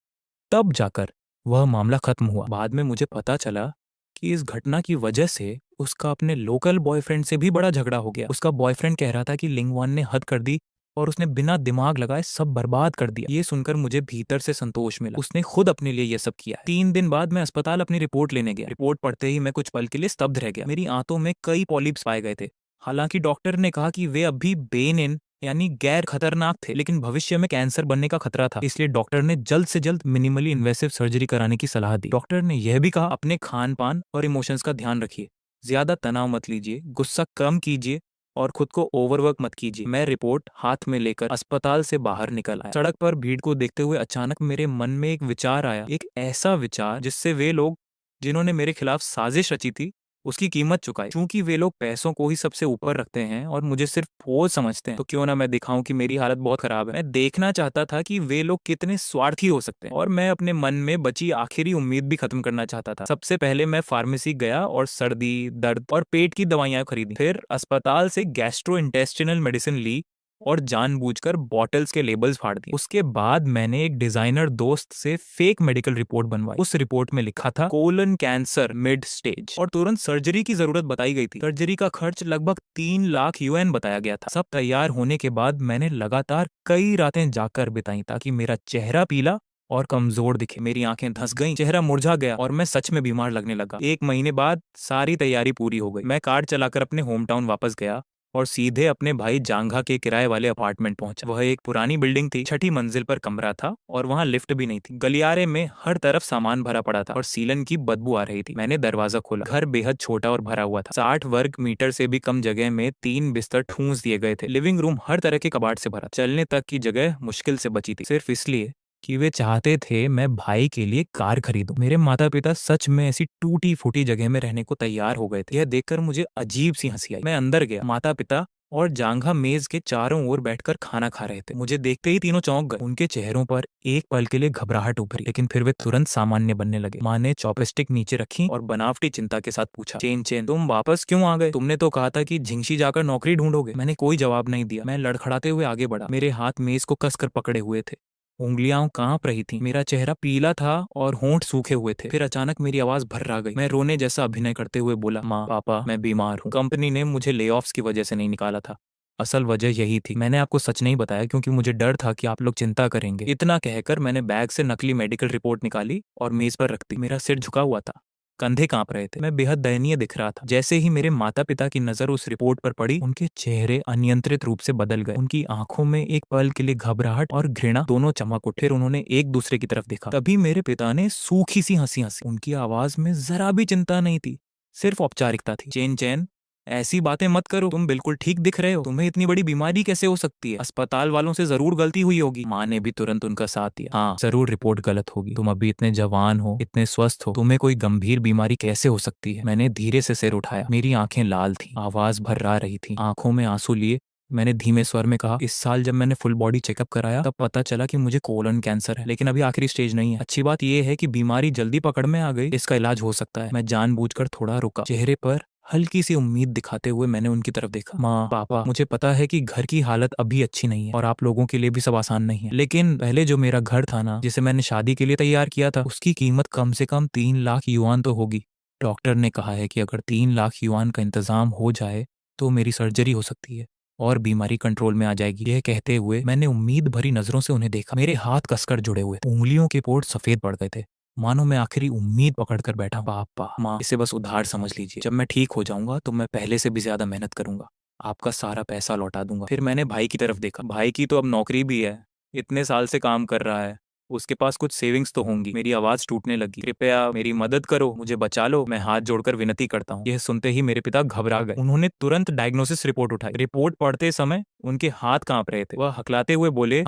तब जाकर वह मामला खत्म हुआ। बाद में मुझे पता चला कि इस घटना की वजह से उसका अपने लोकल बॉयफ्रेंड से भी बड़ा झगड़ा हो गया। उसका बॉयफ्रेंड कह रहा था कि लिंगवान ने हद कर दी और उसने बिना दिमाग लगाए सब बर्बाद कर दिया। ये सुनकर मुझे भीतर से संतोष मिला। उसने खुद अपने लिए ये सब किया है। 3 दिन बाद मैं अस्पताल अपनी रिपोर्ट लेने गया। रिपोर्ट पढ़ते ही मैं कुछ पल के लिए स्तब्ध रह गया। मेरी आंतों में कई पॉलिप्स पाए गए थे। हालांकि डॉक्टर ने कहा कि वे अभी बेनिन यानी गैर खतरनाक थे, लेकिन भविष्य में कैंसर बनने का खतरा था। इसलिए डॉक्टर ने जल्द से जल्द मिनिमली इन्वेसिव सर्जरी कराने की सलाह दी। डॉक्टर ने यह भी कहा, अपने खान पान और इमोशंस का ध्यान रखिए, ज्यादा तनाव मत लीजिए, गुस्सा कम कीजिए और खुद को ओवरवर्क मत कीजिए। मैं रिपोर्ट हाथ में लेकर अस्पताल से बाहर निकल आया। सड़क पर भीड़ को देखते हुए अचानक मेरे मन में एक विचार आया, एक ऐसा विचार जिससे वे लोग जिन्होंने मेरे खिलाफ साजिश रची थी उसकी कीमत चुकाई। क्योंकि वे लोग पैसों को ही सबसे ऊपर रखते हैं और मुझे सिर्फ बोझ समझते हैं, तो क्यों ना मैं दिखाऊं कि मेरी हालत बहुत खराब है। मैं देखना चाहता था कि वे लोग कितने स्वार्थी हो सकते हैं और मैं अपने मन में बची आखिरी उम्मीद भी खत्म करना चाहता था। सबसे पहले मैं फार्मेसी गया और सर्दी, दर्द और पेट की दवाइयां खरीदी। फिर अस्पताल से गैस्ट्रो इंटेस्टिनल मेडिसिन ली और जानबूझकर बॉटल्स के लेबल्स फाड़ दिए। उसके बाद मैंने एक डिजाइनर दोस्त से फेक मेडिकल रिपोर्ट बनवाई। उस रिपोर्ट में लिखा था कोलन कैंसर मिड स्टेज और तुरंत सर्जरी की जरूरत बताई गई थी। सर्जरी का खर्च लगभग 3 लाख UN बताया गया था। सब तैयार होने के बाद मैंने लगातार कई रातें जाकर बिताई ताकि मेरा चेहरा पीला और कमजोर दिखे। मेरी आंखें धंस गईं, चेहरा मुरझा गया और मैं सच में बीमार लगने लगा। 1 महीने बाद सारी तैयारी पूरी हो गई। मैं कार चलाकर अपने होम टाउन वापस गया और सीधे अपने भाई जांघा के किराए वाले अपार्टमेंट पहुंचा। वह एक पुरानी बिल्डिंग थी, 6ठी मंजिल पर कमरा था और वहां लिफ्ट भी नहीं थी। गलियारे में हर तरफ सामान भरा पड़ा था और सीलन की बदबू आ रही थी। मैंने दरवाजा खोला। घर बेहद छोटा और भरा हुआ था। 60 वर्ग मीटर से भी कम जगह में 3 बिस्तर ठूंस दिए गए थे। लिविंग रूम हर तरह के कबाड़ से भरा। चलने तक की जगह मुश्किल से बची थी, सिर्फ इसलिए कि वे चाहते थे मैं भाई के लिए कार खरीदूं। मेरे माता पिता सच में ऐसी टूटी फूटी जगह में रहने को तैयार हो गए थे। यह देखकर मुझे अजीब सी हंसी आई। मैं अंदर गया। माता पिता और जांघा मेज के चारों ओर बैठकर खाना खा रहे थे। मुझे देखते ही तीनों चौंक गए। उनके चेहरों पर एक पल के लिए घबराहट उभरी, लेकिन फिर वे तुरंत सामान्य बनने लगे। माँ ने चॉपस्टिक नीचे रखी और बनावटी चिंता के साथ पूछा, चेन चेन, तुम वापस क्यों आ गए? तुमने तो कहा था कि झिंगशी जाकर नौकरी ढूंढोगे। मैंने कोई जवाब नहीं दिया। मैं लड़खड़ाते हुए आगे बढ़ा। मेरे हाथ मेज को कसकर पकड़े हुए थे, उंगलियां कांप रही थीं। मेरा चेहरा पीला था और होंठ सूखे हुए थे। फिर अचानक मेरी आवाज भर्रा गई। मैं रोने जैसा अभिनय करते हुए बोला, माँ पापा मैं बीमार हूँ। कंपनी ने मुझे ले ऑफ्स की वजह से नहीं निकाला था। असल वजह यही थी। मैंने आपको सच नहीं बताया क्योंकि मुझे डर था कि आप लोग चिंता करेंगे। इतना कहकर मैंने बैग से नकली मेडिकल रिपोर्ट निकाली और मेज पर रख दी। मेरा सिर झुका हुआ था, कंधे कांप रहे थे। मैं बेहद दयनीय दिख रहा था। जैसे ही मेरे माता पिता की नजर उस रिपोर्ट पर पड़ी, उनके चेहरे अनियंत्रित रूप से बदल गए। उनकी आंखों में एक पल के लिए घबराहट और घृणा दोनों चमक उठे। फिर उन्होंने एक दूसरे की तरफ देखा। तभी मेरे पिता ने सूखी सी हंसी हंसी। उनकी आवाज में जरा भी चिंता नहीं थी, सिर्फ औपचारिकता थी। चैन चैन, ऐसी बातें मत करो, तुम बिल्कुल ठीक दिख रहे हो। तुम्हें इतनी बड़ी बीमारी कैसे हो सकती है? अस्पताल वालों से जरूर गलती हुई होगी। माँ ने भी तुरंत उनका साथ दिया। हाँ, जरूर रिपोर्ट गलत होगी। तुम अभी इतने जवान हो, इतने स्वस्थ हो, तुम्हें कोई गंभीर बीमारी कैसे हो सकती है? मैंने धीरे से सिर उठाया। मेरी आंखें लाल थी, आवाज भर्रा रही थी। आंखों में आंसू लिए मैंने धीमे स्वर में कहा, इस साल जब मैंने फुल बॉडी चेकअप कराया तब पता चला कि मुझे कोलन कैंसर है, लेकिन अभी आखिरी स्टेज नहीं है। अच्छी बात यह है कि बीमारी जल्दी पकड़ में आ गई, इसका इलाज हो सकता है। मैं जानबूझकर थोड़ा रुका। चेहरे पर हल्की सी उम्मीद दिखाते हुए मैंने उनकी तरफ देखा। माँ पापा, मुझे पता है कि घर की हालत अभी अच्छी नहीं है और आप लोगों के लिए भी सब आसान नहीं है, लेकिन पहले जो मेरा घर था ना, जिसे मैंने शादी के लिए तैयार किया था, उसकी कीमत कम से कम 3 लाख युआन तो होगी। डॉक्टर ने कहा है कि अगर 3 लाख युआन का इंतजाम हो जाए तो मेरी सर्जरी हो सकती है और बीमारी कंट्रोल में आ जाएगी। यह कहते हुए मैंने उम्मीद भरी नजरों से उन्हें देखा। मेरे हाथ कसकर जुड़े हुए, उंगलियों के पोर्ट सफेद पड़ गए थे, मानो मैं आखिरी उम्मीद पकड़कर बैठा। पापा माँ, इसे बस उधार समझ लीजिए। जब मैं ठीक हो जाऊंगा तो मैं पहले से भी ज्यादा मेहनत करूंगा, आपका सारा पैसा लौटा दूंगा। फिर मैंने भाई की तरफ देखा। भाई की तो अब नौकरी भी है, इतने साल से काम कर रहा है, उसके पास कुछ सेविंग्स तो होंगी। मेरी आवाज टूटने लगी। कृपया मेरी मदद करो, मुझे बचा लो, मैं हाथ जोड़कर विनती करता हूँ। यह सुनते ही मेरे पिता घबरा गए। उन्होंने तुरंत डायग्नोसिस रिपोर्ट उठाई। रिपोर्ट पढ़ते समय उनके हाथ कांप रहे थे। वह हकलाते हुए बोले,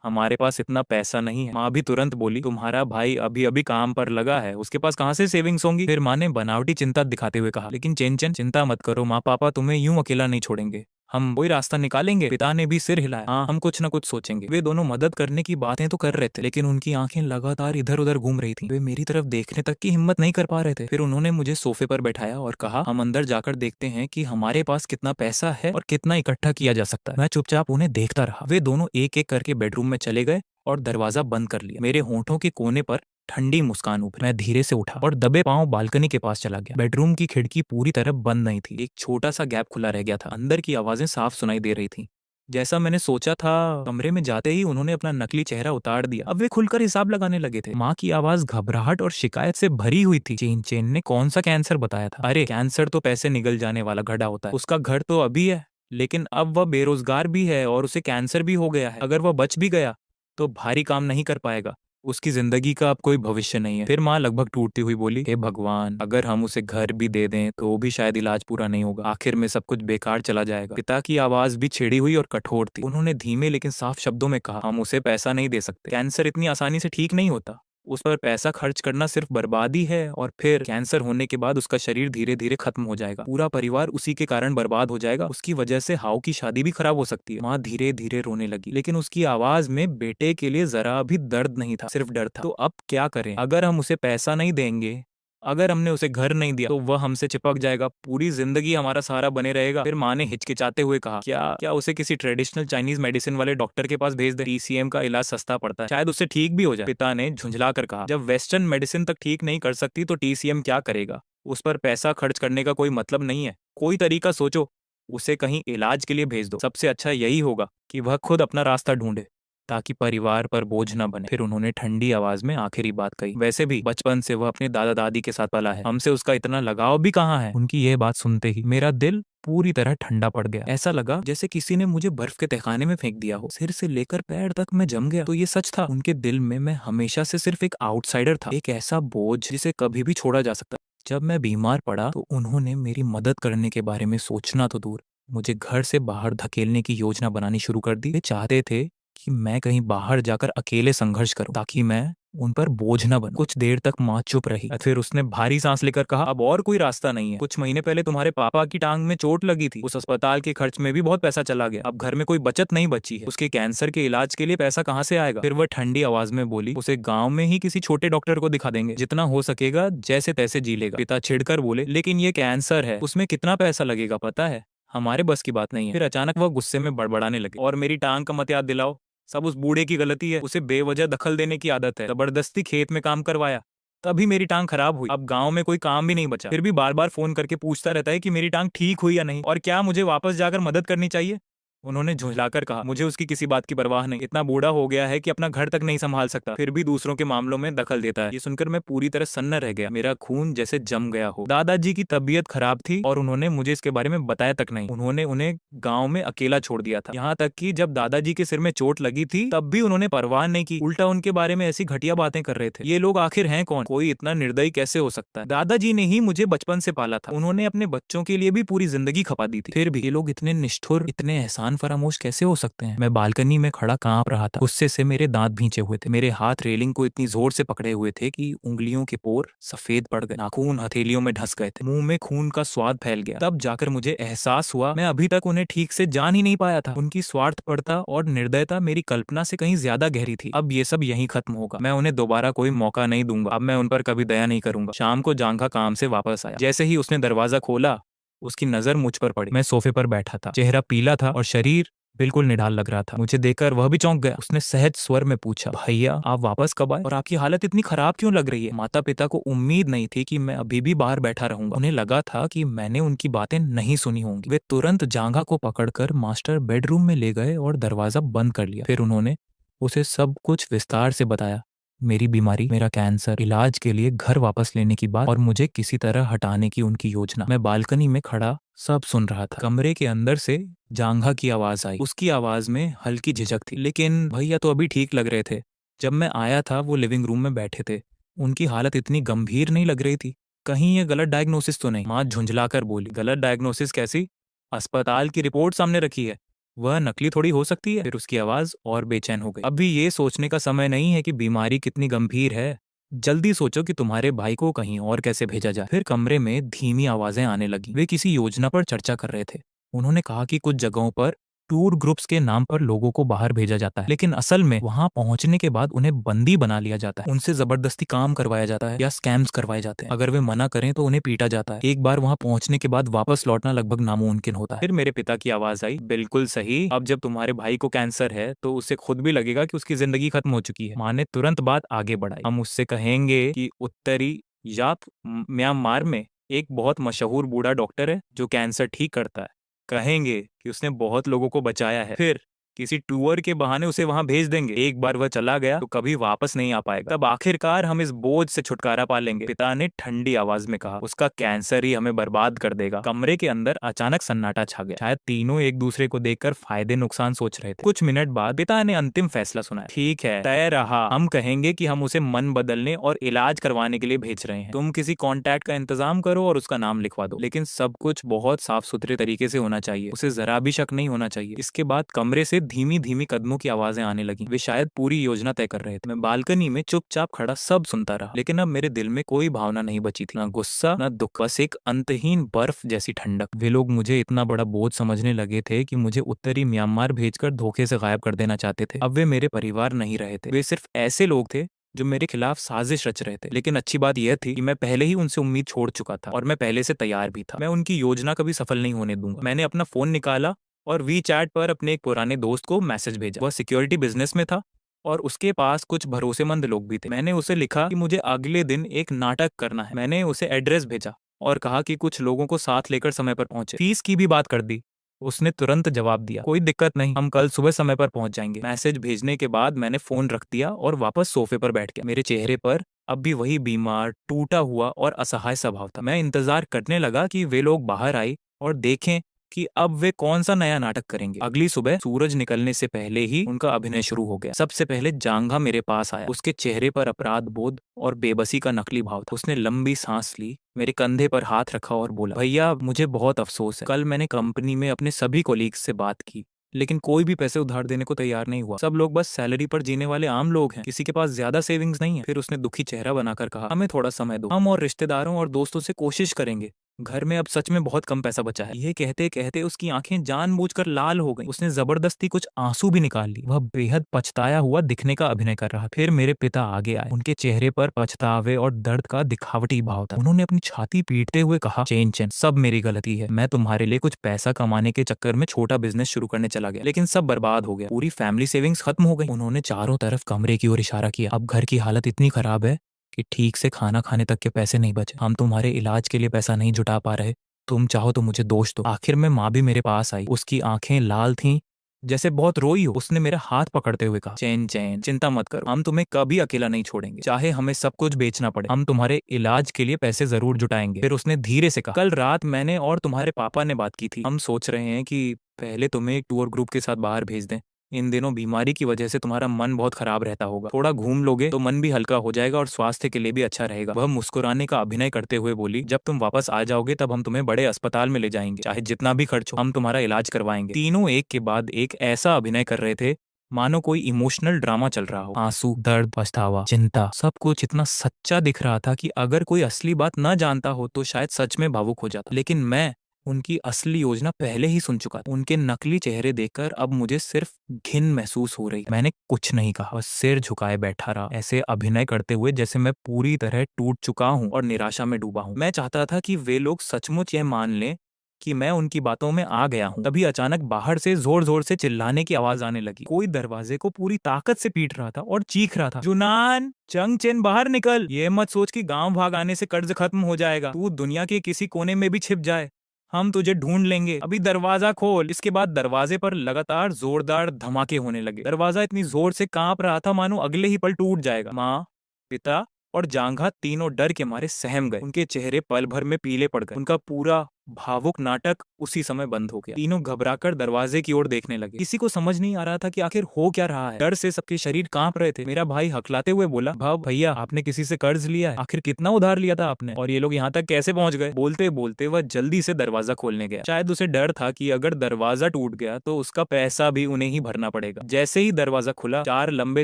हमारे पास इतना पैसा नहीं है। माँ भी तुरंत बोली, तुम्हारा भाई अभी अभी काम पर लगा है, उसके पास कहाँ से सेविंग्स होंगी? फिर माँ ने बनावटी चिंता दिखाते हुए कहा, लेकिन चेन चेन, चिंता मत करो, माँ पापा तुम्हें यूं अकेला नहीं छोड़ेंगे, हम कोई रास्ता निकालेंगे। पिता ने भी सिर हिलाया। हाँ, हम कुछ न कुछ सोचेंगे। वे दोनों मदद करने की बातें तो कर रहे थे, लेकिन उनकी आंखें लगातार इधर उधर घूम रही थी। वे मेरी तरफ देखने तक की हिम्मत नहीं कर पा रहे थे। फिर उन्होंने मुझे सोफे पर बैठाया और कहा, हम अंदर जाकर देखते हैं कि हमारे पास कितना पैसा है और कितना इकट्ठा किया जा सकता है। मैं चुपचाप उन्हें देखता रहा। वे दोनों एक एक करके बेडरूम में चले गए और दरवाजा बंद कर लिया। मेरे होंठों के कोने पर ठंडी मुस्कान उभरी। मैं धीरे से उठा और दबे पांव बालकनी के पास चला गया। बेडरूम की खिड़की पूरी तरह बंद नहीं थी, एक छोटा सा गैप खुला रह गया था। अंदर की आवाजें साफ सुनाई दे रही थी। जैसा मैंने सोचा था, कमरे में जाते ही उन्होंने अपना नकली चेहरा उतार दिया। अब वे खुलकर हिसाब लगाने लगे थे। माँ की आवाज घबराहट और शिकायत से भरी हुई थी। चेन चेन ने कौन सा कैंसर बताया था? अरे कैंसर तो पैसे निगल जाने वाला गड्ढा होता है। उसका घर तो अभी है, लेकिन अब वह बेरोजगार भी है और उसे कैंसर भी हो गया है। अगर वह बच भी गया तो भारी काम नहीं कर पाएगा, उसकी जिंदगी का अब कोई भविष्य नहीं है। फिर माँ लगभग टूटती हुई बोली, हे भगवान, अगर हम उसे घर भी दे दें तो भी शायद इलाज पूरा नहीं होगा, आखिर में सब कुछ बेकार चला जाएगा। पिता की आवाज भी छिड़ी हुई और कठोर थी। उन्होंने धीमे लेकिन साफ शब्दों में कहा, हम उसे पैसा नहीं दे सकते, कैंसर इतनी आसानी से ठीक नहीं होता, उस पर पैसा खर्च करना सिर्फ बर्बादी है और फिर कैंसर होने के बाद उसका शरीर धीरे धीरे खत्म हो जाएगा, पूरा परिवार उसी के कारण बर्बाद हो जाएगा, उसकी वजह से हाउ की शादी भी खराब हो सकती है। माँ धीरे धीरे रोने लगी, लेकिन उसकी आवाज में बेटे के लिए जरा भी दर्द नहीं था, सिर्फ डर था। तो अब क्या करें? अगर हम उसे पैसा नहीं देंगे, अगर हमने उसे घर नहीं दिया, तो वह हमसे चिपक जाएगा, पूरी जिंदगी हमारा सहारा बने रहेगा। फिर माँ ने हिचकिचाते हुए कहा, क्या क्या उसे किसी ट्रेडिशनल चाइनीज मेडिसिन वाले डॉक्टर के पास भेज दे? टीसीएम का इलाज सस्ता पड़ता है, शायद उससे ठीक भी हो जाए। पिता ने झुंझला कर कहा, जब वेस्टर्न मेडिसिन तक ठीक नहीं कर सकती तो टीसीएम क्या करेगा? उस पर पैसा खर्च करने का कोई मतलब नहीं है, कोई तरीका सोचो, उसे कहीं इलाज के लिए भेज दो। सबसे अच्छा यही होगा कि वह खुद अपना रास्ता ढूंढे, ताकि परिवार पर बोझ न बने। फिर उन्होंने ठंडी आवाज में आखिरी बात कही, वैसे भी बचपन से वह अपने दादा दादी के साथ पला है, हमसे उसका इतना लगाव भी कहाँ है? उनकी यह बात सुनते ही मेरा दिल पूरी तरह ठंडा पड़ गया। ऐसा लगा जैसे किसी ने मुझे बर्फ के तहखाने में फेंक दिया हो। सिर से लेकर पैर तक मैं जम गया। तो ये सच था, उनके दिल में मैं हमेशा से सिर्फ एक आउटसाइडर था, एक ऐसा बोझ जिसे कभी भी छोड़ा जा सकता। जब मैं बीमार पड़ा तो उन्होंने मेरी मदद करने के बारे में सोचना तो दूर, मुझे घर से बाहर धकेलने की योजना बनानी शुरू कर दी। वे चाहते थे कि मैं कहीं बाहर जाकर अकेले संघर्ष करूं, ताकि मैं उन पर बोझ न बन। कुछ देर तक माँ चुप रही, फिर उसने भारी सांस लेकर कहा, अब और कोई रास्ता नहीं है। कुछ महीने पहले तुम्हारे पापा की टांग में चोट लगी थी, उस अस्पताल के खर्च में भी बहुत पैसा चला गया। अब घर में कोई बचत नहीं बची है, उसके कैंसर के इलाज के लिए पैसा कहाँ से आएगा? फिर वह ठंडी आवाज में बोली, उसे गाँव में ही किसी छोटे डॉक्टर को दिखा देंगे, जितना हो सकेगा जैसे तैसे जी लेगा। पिता छिड़कर बोले, लेकिन ये कैंसर है, उसमें कितना पैसा लगेगा पता है? हमारे बस की बात नहीं है। फिर अचानक वह गुस्से में बड़बड़ाने लगे, और मेरी टांग का मत याद दिलाओ, सब उस बूढ़े की गलती है, उसे बेवजह दखल देने की आदत है, जबरदस्ती खेत में काम करवाया, तभी मेरी टांग खराब हुई। अब गांव में कोई काम भी नहीं बचा, फिर भी बार बार फोन करके पूछता रहता है कि मेरी टांग ठीक हुई या नहीं, और क्या मुझे वापस जाकर मदद करनी चाहिए? उन्होंने झुंझलाकर कहा, मुझे उसकी किसी बात की परवाह नहीं, इतना बूढ़ा हो गया है कि अपना घर तक नहीं संभाल सकता, फिर भी दूसरों के मामलों में दखल देता है। ये सुनकर मैं पूरी तरह सन्न रह गया, मेरा खून जैसे जम गया हो। दादाजी की तबीयत खराब थी और उन्होंने मुझे इसके बारे में बताया तक नहीं। उन्होंने उन्हें गाँव में अकेला छोड़ दिया था, यहाँ तक कि जब दादाजी के सिर में चोट लगी थी तब भी उन्होंने परवाह नहीं की, उल्टा उनके बारे में ऐसी घटिया बातें कर रहे थे। ये लोग आखिर हैं कौन? कोई इतना निर्दयी कैसे हो सकता है? दादाजी ने ही मुझे बचपन से पाला था, उन्होंने अपने बच्चों के लिए भी पूरी जिंदगी खपा दी थी, फिर भी ये लोग इतने निष्ठुर, इतने एहसान फरामोश कैसे हो सकते हैं? मैं बालकनी में खड़ा कांप रहा था, गुस्से से मेरे दांत भींचे हुए थे, मेरे हाथ रेलिंग को इतनी जोर से पकड़े हुए थे कि उंगलियों के पोर सफेद पड़ गए, नाखून हथेलियों में ढस गए थे, मुंह में खून का स्वाद फैल गया। तब जाकर मुझे एहसास हुआ मैं अभी तक उन्हें ठीक से जान ही नहीं पाया था। उनकी स्वार्थपरता और निर्दयता मेरी कल्पना से कहीं ज्यादा गहरी थी। अब ये सब यहीं खत्म होगा, मैं उन्हें दोबारा कोई मौका नहीं दूंगा, अब मैं उन पर कभी दया नहीं करूंगा। शाम को जांघा काम से वापस आया, जैसे ही उसने दरवाजा खोला उसकी नजर मुझ पर पड़ी। मैं सोफे पर बैठा था, चेहरा पीला था और शरीर बिल्कुल निढाल लग रहा था। मुझे देखकर वह भी चौंक गया। उसने सहज स्वर में पूछा, भैया आप वापस कब आए और आपकी हालत इतनी खराब क्यों लग रही है? माता पिता को उम्मीद नहीं थी कि मैं अभी भी बाहर बैठा रहूंगा। उन्हें लगा था कि मैंने उनकी बातें नहीं सुनी होंगी। वे तुरंत जांघा को पकड़कर मास्टर बेडरूम में ले गए और दरवाजा बंद कर लिया। फिर उन्होंने उसे सब कुछ विस्तार से बताया, मेरी बीमारी, मेरा कैंसर, इलाज के लिए घर वापस लेने की बात और मुझे किसी तरह हटाने की उनकी योजना। मैं बालकनी में खड़ा सब सुन रहा था। कमरे के अंदर से जांघा की आवाज आई। उसकी आवाज में हल्की झिझक थी, लेकिन भैया तो अभी ठीक लग रहे थे। जब मैं आया था वो लिविंग रूम में बैठे थे, उनकी हालत इतनी गंभीर नहीं लग रही थी। कहीं ये गलत डायग्नोसिस तो नहीं? माँ झुंझलाकर बोली, गलत डायग्नोसिस कैसी? अस्पताल की रिपोर्ट सामने रखी है, वह नकली थोड़ी हो सकती है। फिर उसकी आवाज और बेचैन हो गई। अभी ये सोचने का समय नहीं है कि बीमारी कितनी गंभीर है, जल्दी सोचो कि तुम्हारे भाई को कहीं और कैसे भेजा जाए। फिर कमरे में धीमी आवाजें आने लगी, वे किसी योजना पर चर्चा कर रहे थे। उन्होंने कहा कि कुछ जगहों पर टूर ग्रुप्स के नाम पर लोगों को बाहर भेजा जाता है, लेकिन असल में वहां पहुंचने के बाद उन्हें बंदी बना लिया जाता है, उनसे जबरदस्ती काम करवाया जाता है या स्कैम्स करवाए जाते हैं। अगर वे मना करें तो उन्हें पीटा जाता है। एक बार वहां पहुंचने के बाद वापस लौटना लगभग नामुमकिन होता है। फिर मेरे पिता की आवाज आई, बिल्कुल सही, अब जब तुम्हारे भाई को कैंसर है तो उसे खुद भी लगेगा कि उसकी जिंदगी खत्म हो चुकी है। माँ ने तुरंत बात आगे बढ़ाई, हम उससे कहेंगे कि उत्तरी या म्यांमार में एक बहुत मशहूर बूढ़ा डॉक्टर है जो कैंसर ठीक करता है, कहेंगे कि उसने बहुत लोगों को बचाया है, फिर किसी टूर के बहाने उसे वहां भेज देंगे। एक बार वह चला गया तो कभी वापस नहीं आ पाएगा, तब आखिरकार हम इस बोझ से छुटकारा पा लेंगे। पिता ने ठंडी आवाज में कहा, उसका कैंसर ही हमें बर्बाद कर देगा। कमरे के अंदर अचानक सन्नाटा छा गया, शायद तीनों एक दूसरे को देखकर फायदे नुकसान सोच रहे थे। कुछ मिनट बाद पिता ने अंतिम फैसला सुनाया, ठीक है, तय रहा, हम कहेंगे कि हम उसे मन बदलने और इलाज करवाने के लिए भेज रहे हैं। तुम किसी कॉन्टैक्ट का इंतजाम करो और उसका नाम लिखवा दो, लेकिन सब कुछ बहुत साफ सुथरे तरीके से होना चाहिए, उसे जरा भी शक नहीं होना चाहिए। इसके बाद कमरे से धीमी धीमी कदमों की आवाजें आने लगी। वे शायद पूरी योजना तय कर रहे थे। मैं बालकनी में चुपचाप खड़ा सब सुनता रहा, लेकिन अब मेरे दिल में कोई भावना नहीं बची थी, ना गुस्सा ना दुख, बस एक अंतहीन बर्फ जैसी ठंडक। वे लोग मुझे इतना बड़ा बोझ समझने लगे थे कि मुझे उत्तरी म्यांमार भेजकर धोखे से गायब कर देना चाहते थे। अब वे मेरे परिवार नहीं रहे थे, वे सिर्फ ऐसे लोग थे जो मेरे खिलाफ साजिश रच रहे थे। लेकिन अच्छी बात यह थी कि मैं पहले ही उनसे उम्मीद छोड़ चुका था और मैं पहले से तैयार भी था। मैं उनकी योजना कभी सफल नहीं होने दूंगा। मैंने अपना फोन निकाला और वी चैट पर अपने एक पुराने दोस्त को मैसेज भेजा। वह सिक्योरिटी बिजनेस में था और उसके पास कुछ भरोसेमंद लोग भी थे। मैंने उसे लिखा कि मुझे अगले दिन एक नाटक करना है। मैंने उसे एड्रेस भेजा और कहा कि कुछ लोगों को साथ लेकर समय पर पहुंचे। फीस की भी बात कर दी। उसने तुरंत जवाब दिया, कोई दिक्कत नहीं, हम कल सुबह समय पर पहुंच जाएंगे। मैसेज भेजने के बाद मैंने फोन रख दिया और वापस सोफे पर बैठ गया। मेरे चेहरे पर अब भी वही बीमार, टूटा हुआ और असहाय स्वभाव था। मैं इंतजार करने लगा कि वे लोग बाहर आए और देखें कि अब वे कौन सा नया नाटक करेंगे। अगली सुबह सूरज निकलने से पहले ही उनका अभिनय शुरू हो गया। सबसे पहले जांघा मेरे पास आया। उसके चेहरे पर अपराध बोध और बेबसी का नकली भाव था। उसने लंबी सांस ली, मेरे कंधे पर हाथ रखा और बोला, भैया मुझे बहुत अफसोस है, कल मैंने कंपनी में अपने सभी कोलीग्स से बात की लेकिन कोई भी पैसे उधार देने को तैयार नहीं हुआ। सब लोग बस सैलरी पर जीने वाले आम लोग हैं, किसी के पास ज्यादा सेविंग्स नहीं है। फिर उसने दुखी चेहरा बनाकर कहा, हमें थोड़ा समय दो, हम और रिश्तेदारों और दोस्तों से कोशिश करेंगे। घर में अब सच में बहुत कम पैसा बचा है। ये कहते कहते उसकी आंखें जानबूझकर लाल हो गईं। उसने जबरदस्ती कुछ आंसू भी निकाल ली। वह बेहद पछताया हुआ दिखने का अभिनय कर रहा था। फिर मेरे पिता आगे आए। उनके चेहरे पर पछतावे और दर्द का दिखावटी भाव था। उन्होंने अपनी छाती पीटते हुए कहा, चेन चेन, सब मेरी गलती है। मैं तुम्हारे लिए कुछ पैसा कमाने के चक्कर में छोटा बिजनेस शुरू करने चला गया, लेकिन सब बर्बाद हो गया। पूरी फैमिली सेविंग्स खत्म हो गई। उन्होंने चारों तरफ कमरे की ओर इशारा किया। अब घर की हालत इतनी खराब है कि ठीक से खाना खाने तक के पैसे नहीं बचे। हम तुम्हारे इलाज के लिए पैसा नहीं जुटा पा रहे। तुम चाहो तो मुझे दोष दो। आखिर में माँ भी मेरे पास आई। उसकी आंखें लाल थीं, जैसे बहुत रोई हो। उसने मेरा हाथ पकड़ते हुए कहा, चैन चैन, चिंता मत करो, हम तुम्हें कभी अकेला नहीं छोड़ेंगे, चाहे हमें सब कुछ बेचना पड़े, हम तुम्हारे इलाज के लिए पैसे जरूर जुटाएंगे। फिर उसने धीरे से कहा, कल रात मैंने और तुम्हारे पापा ने बात की थी। हम सोच रहे हैं कि पहले तुम्हें एक टूर ग्रुप के साथ बाहर भेज दें। इन दिनों बीमारी की वजह से तुम्हारा मन बहुत खराब रहता होगा। थोड़ा घूम लोगे तो मन भी हल्का हो जाएगा और स्वास्थ्य के लिए भी अच्छा रहेगा। वह मुस्कुराने का अभिनय करते हुए बोली, जब तुम वापस आ जाओगे तब हम तुम्हें बड़े अस्पताल में ले जाएंगे, चाहे जितना भी खर्च हो, हम तुम्हारा इलाज करवाएंगे। तीनों एक के बाद एक ऐसा अभिनय कर रहे थे मानो कोई इमोशनल ड्रामा चल रहा हो। आंसू, दर्द, पछतावा, चिंता, सब कुछ इतना सच्चा दिख रहा था कि अगर कोई असली बात न जानता हो तो शायद सच में भावुक हो जाता। लेकिन मैं उनकी असली योजना पहले ही सुन चुका था। उनके नकली चेहरे देखकर अब मुझे सिर्फ घिन महसूस हो रही। मैंने कुछ नहीं कहा, बस सिर झुकाए बैठा रहा, ऐसे अभिनय करते हुए जैसे मैं पूरी तरह टूट चुका हूँ और निराशा में डूबा हूँ। मैं चाहता था कि वे लोग सचमुच यह मान लें कि मैं उनकी बातों में आ गया हूँ। तभी अचानक बाहर से जोर जोर से चिल्लाने की आवाज आने लगी। कोई दरवाजे को पूरी ताकत से पीट रहा था और चीख रहा था, जुनान, चंग चेन, बाहर निकल। ये मत सोच कि गांव भाग आने से कर्ज खत्म हो जाएगा। तू दुनिया के किसी कोने में भी छिप जाए, हम तुझे ढूंढ लेंगे। अभी दरवाजा खोल। इसके बाद दरवाजे पर लगातार जोरदार धमाके होने लगे। दरवाजा इतनी जोर से कांप रहा था मानो अगले ही पल टूट जाएगा। माँ, पिता और जांघा तीनों डर के मारे सहम गए। उनके चेहरे पल भर में पीले पड़ गए। उनका पूरा भावुक नाटक उसी समय बंद हो गया। तीनों घबराकर दरवाजे की ओर देखने लगे। किसी को समझ नहीं आ रहा था कि आखिर हो क्या रहा है। डर से सबके शरीर कांप रहे थे। मेरा भाई हकलाते हुए बोला, भाव भैया, आपने किसी से कर्ज लिया है? आखिर कितना उधार लिया था आपने? और ये लोग यहाँ तक कैसे पहुंच गए? बोलते बोलते वह जल्दी से दरवाजा खोलने गया। शायद उसे डर था कि अगर दरवाजा टूट गया तो उसका पैसा भी उन्हें ही भरना पड़ेगा। जैसे ही दरवाजा खुला, चार लंबे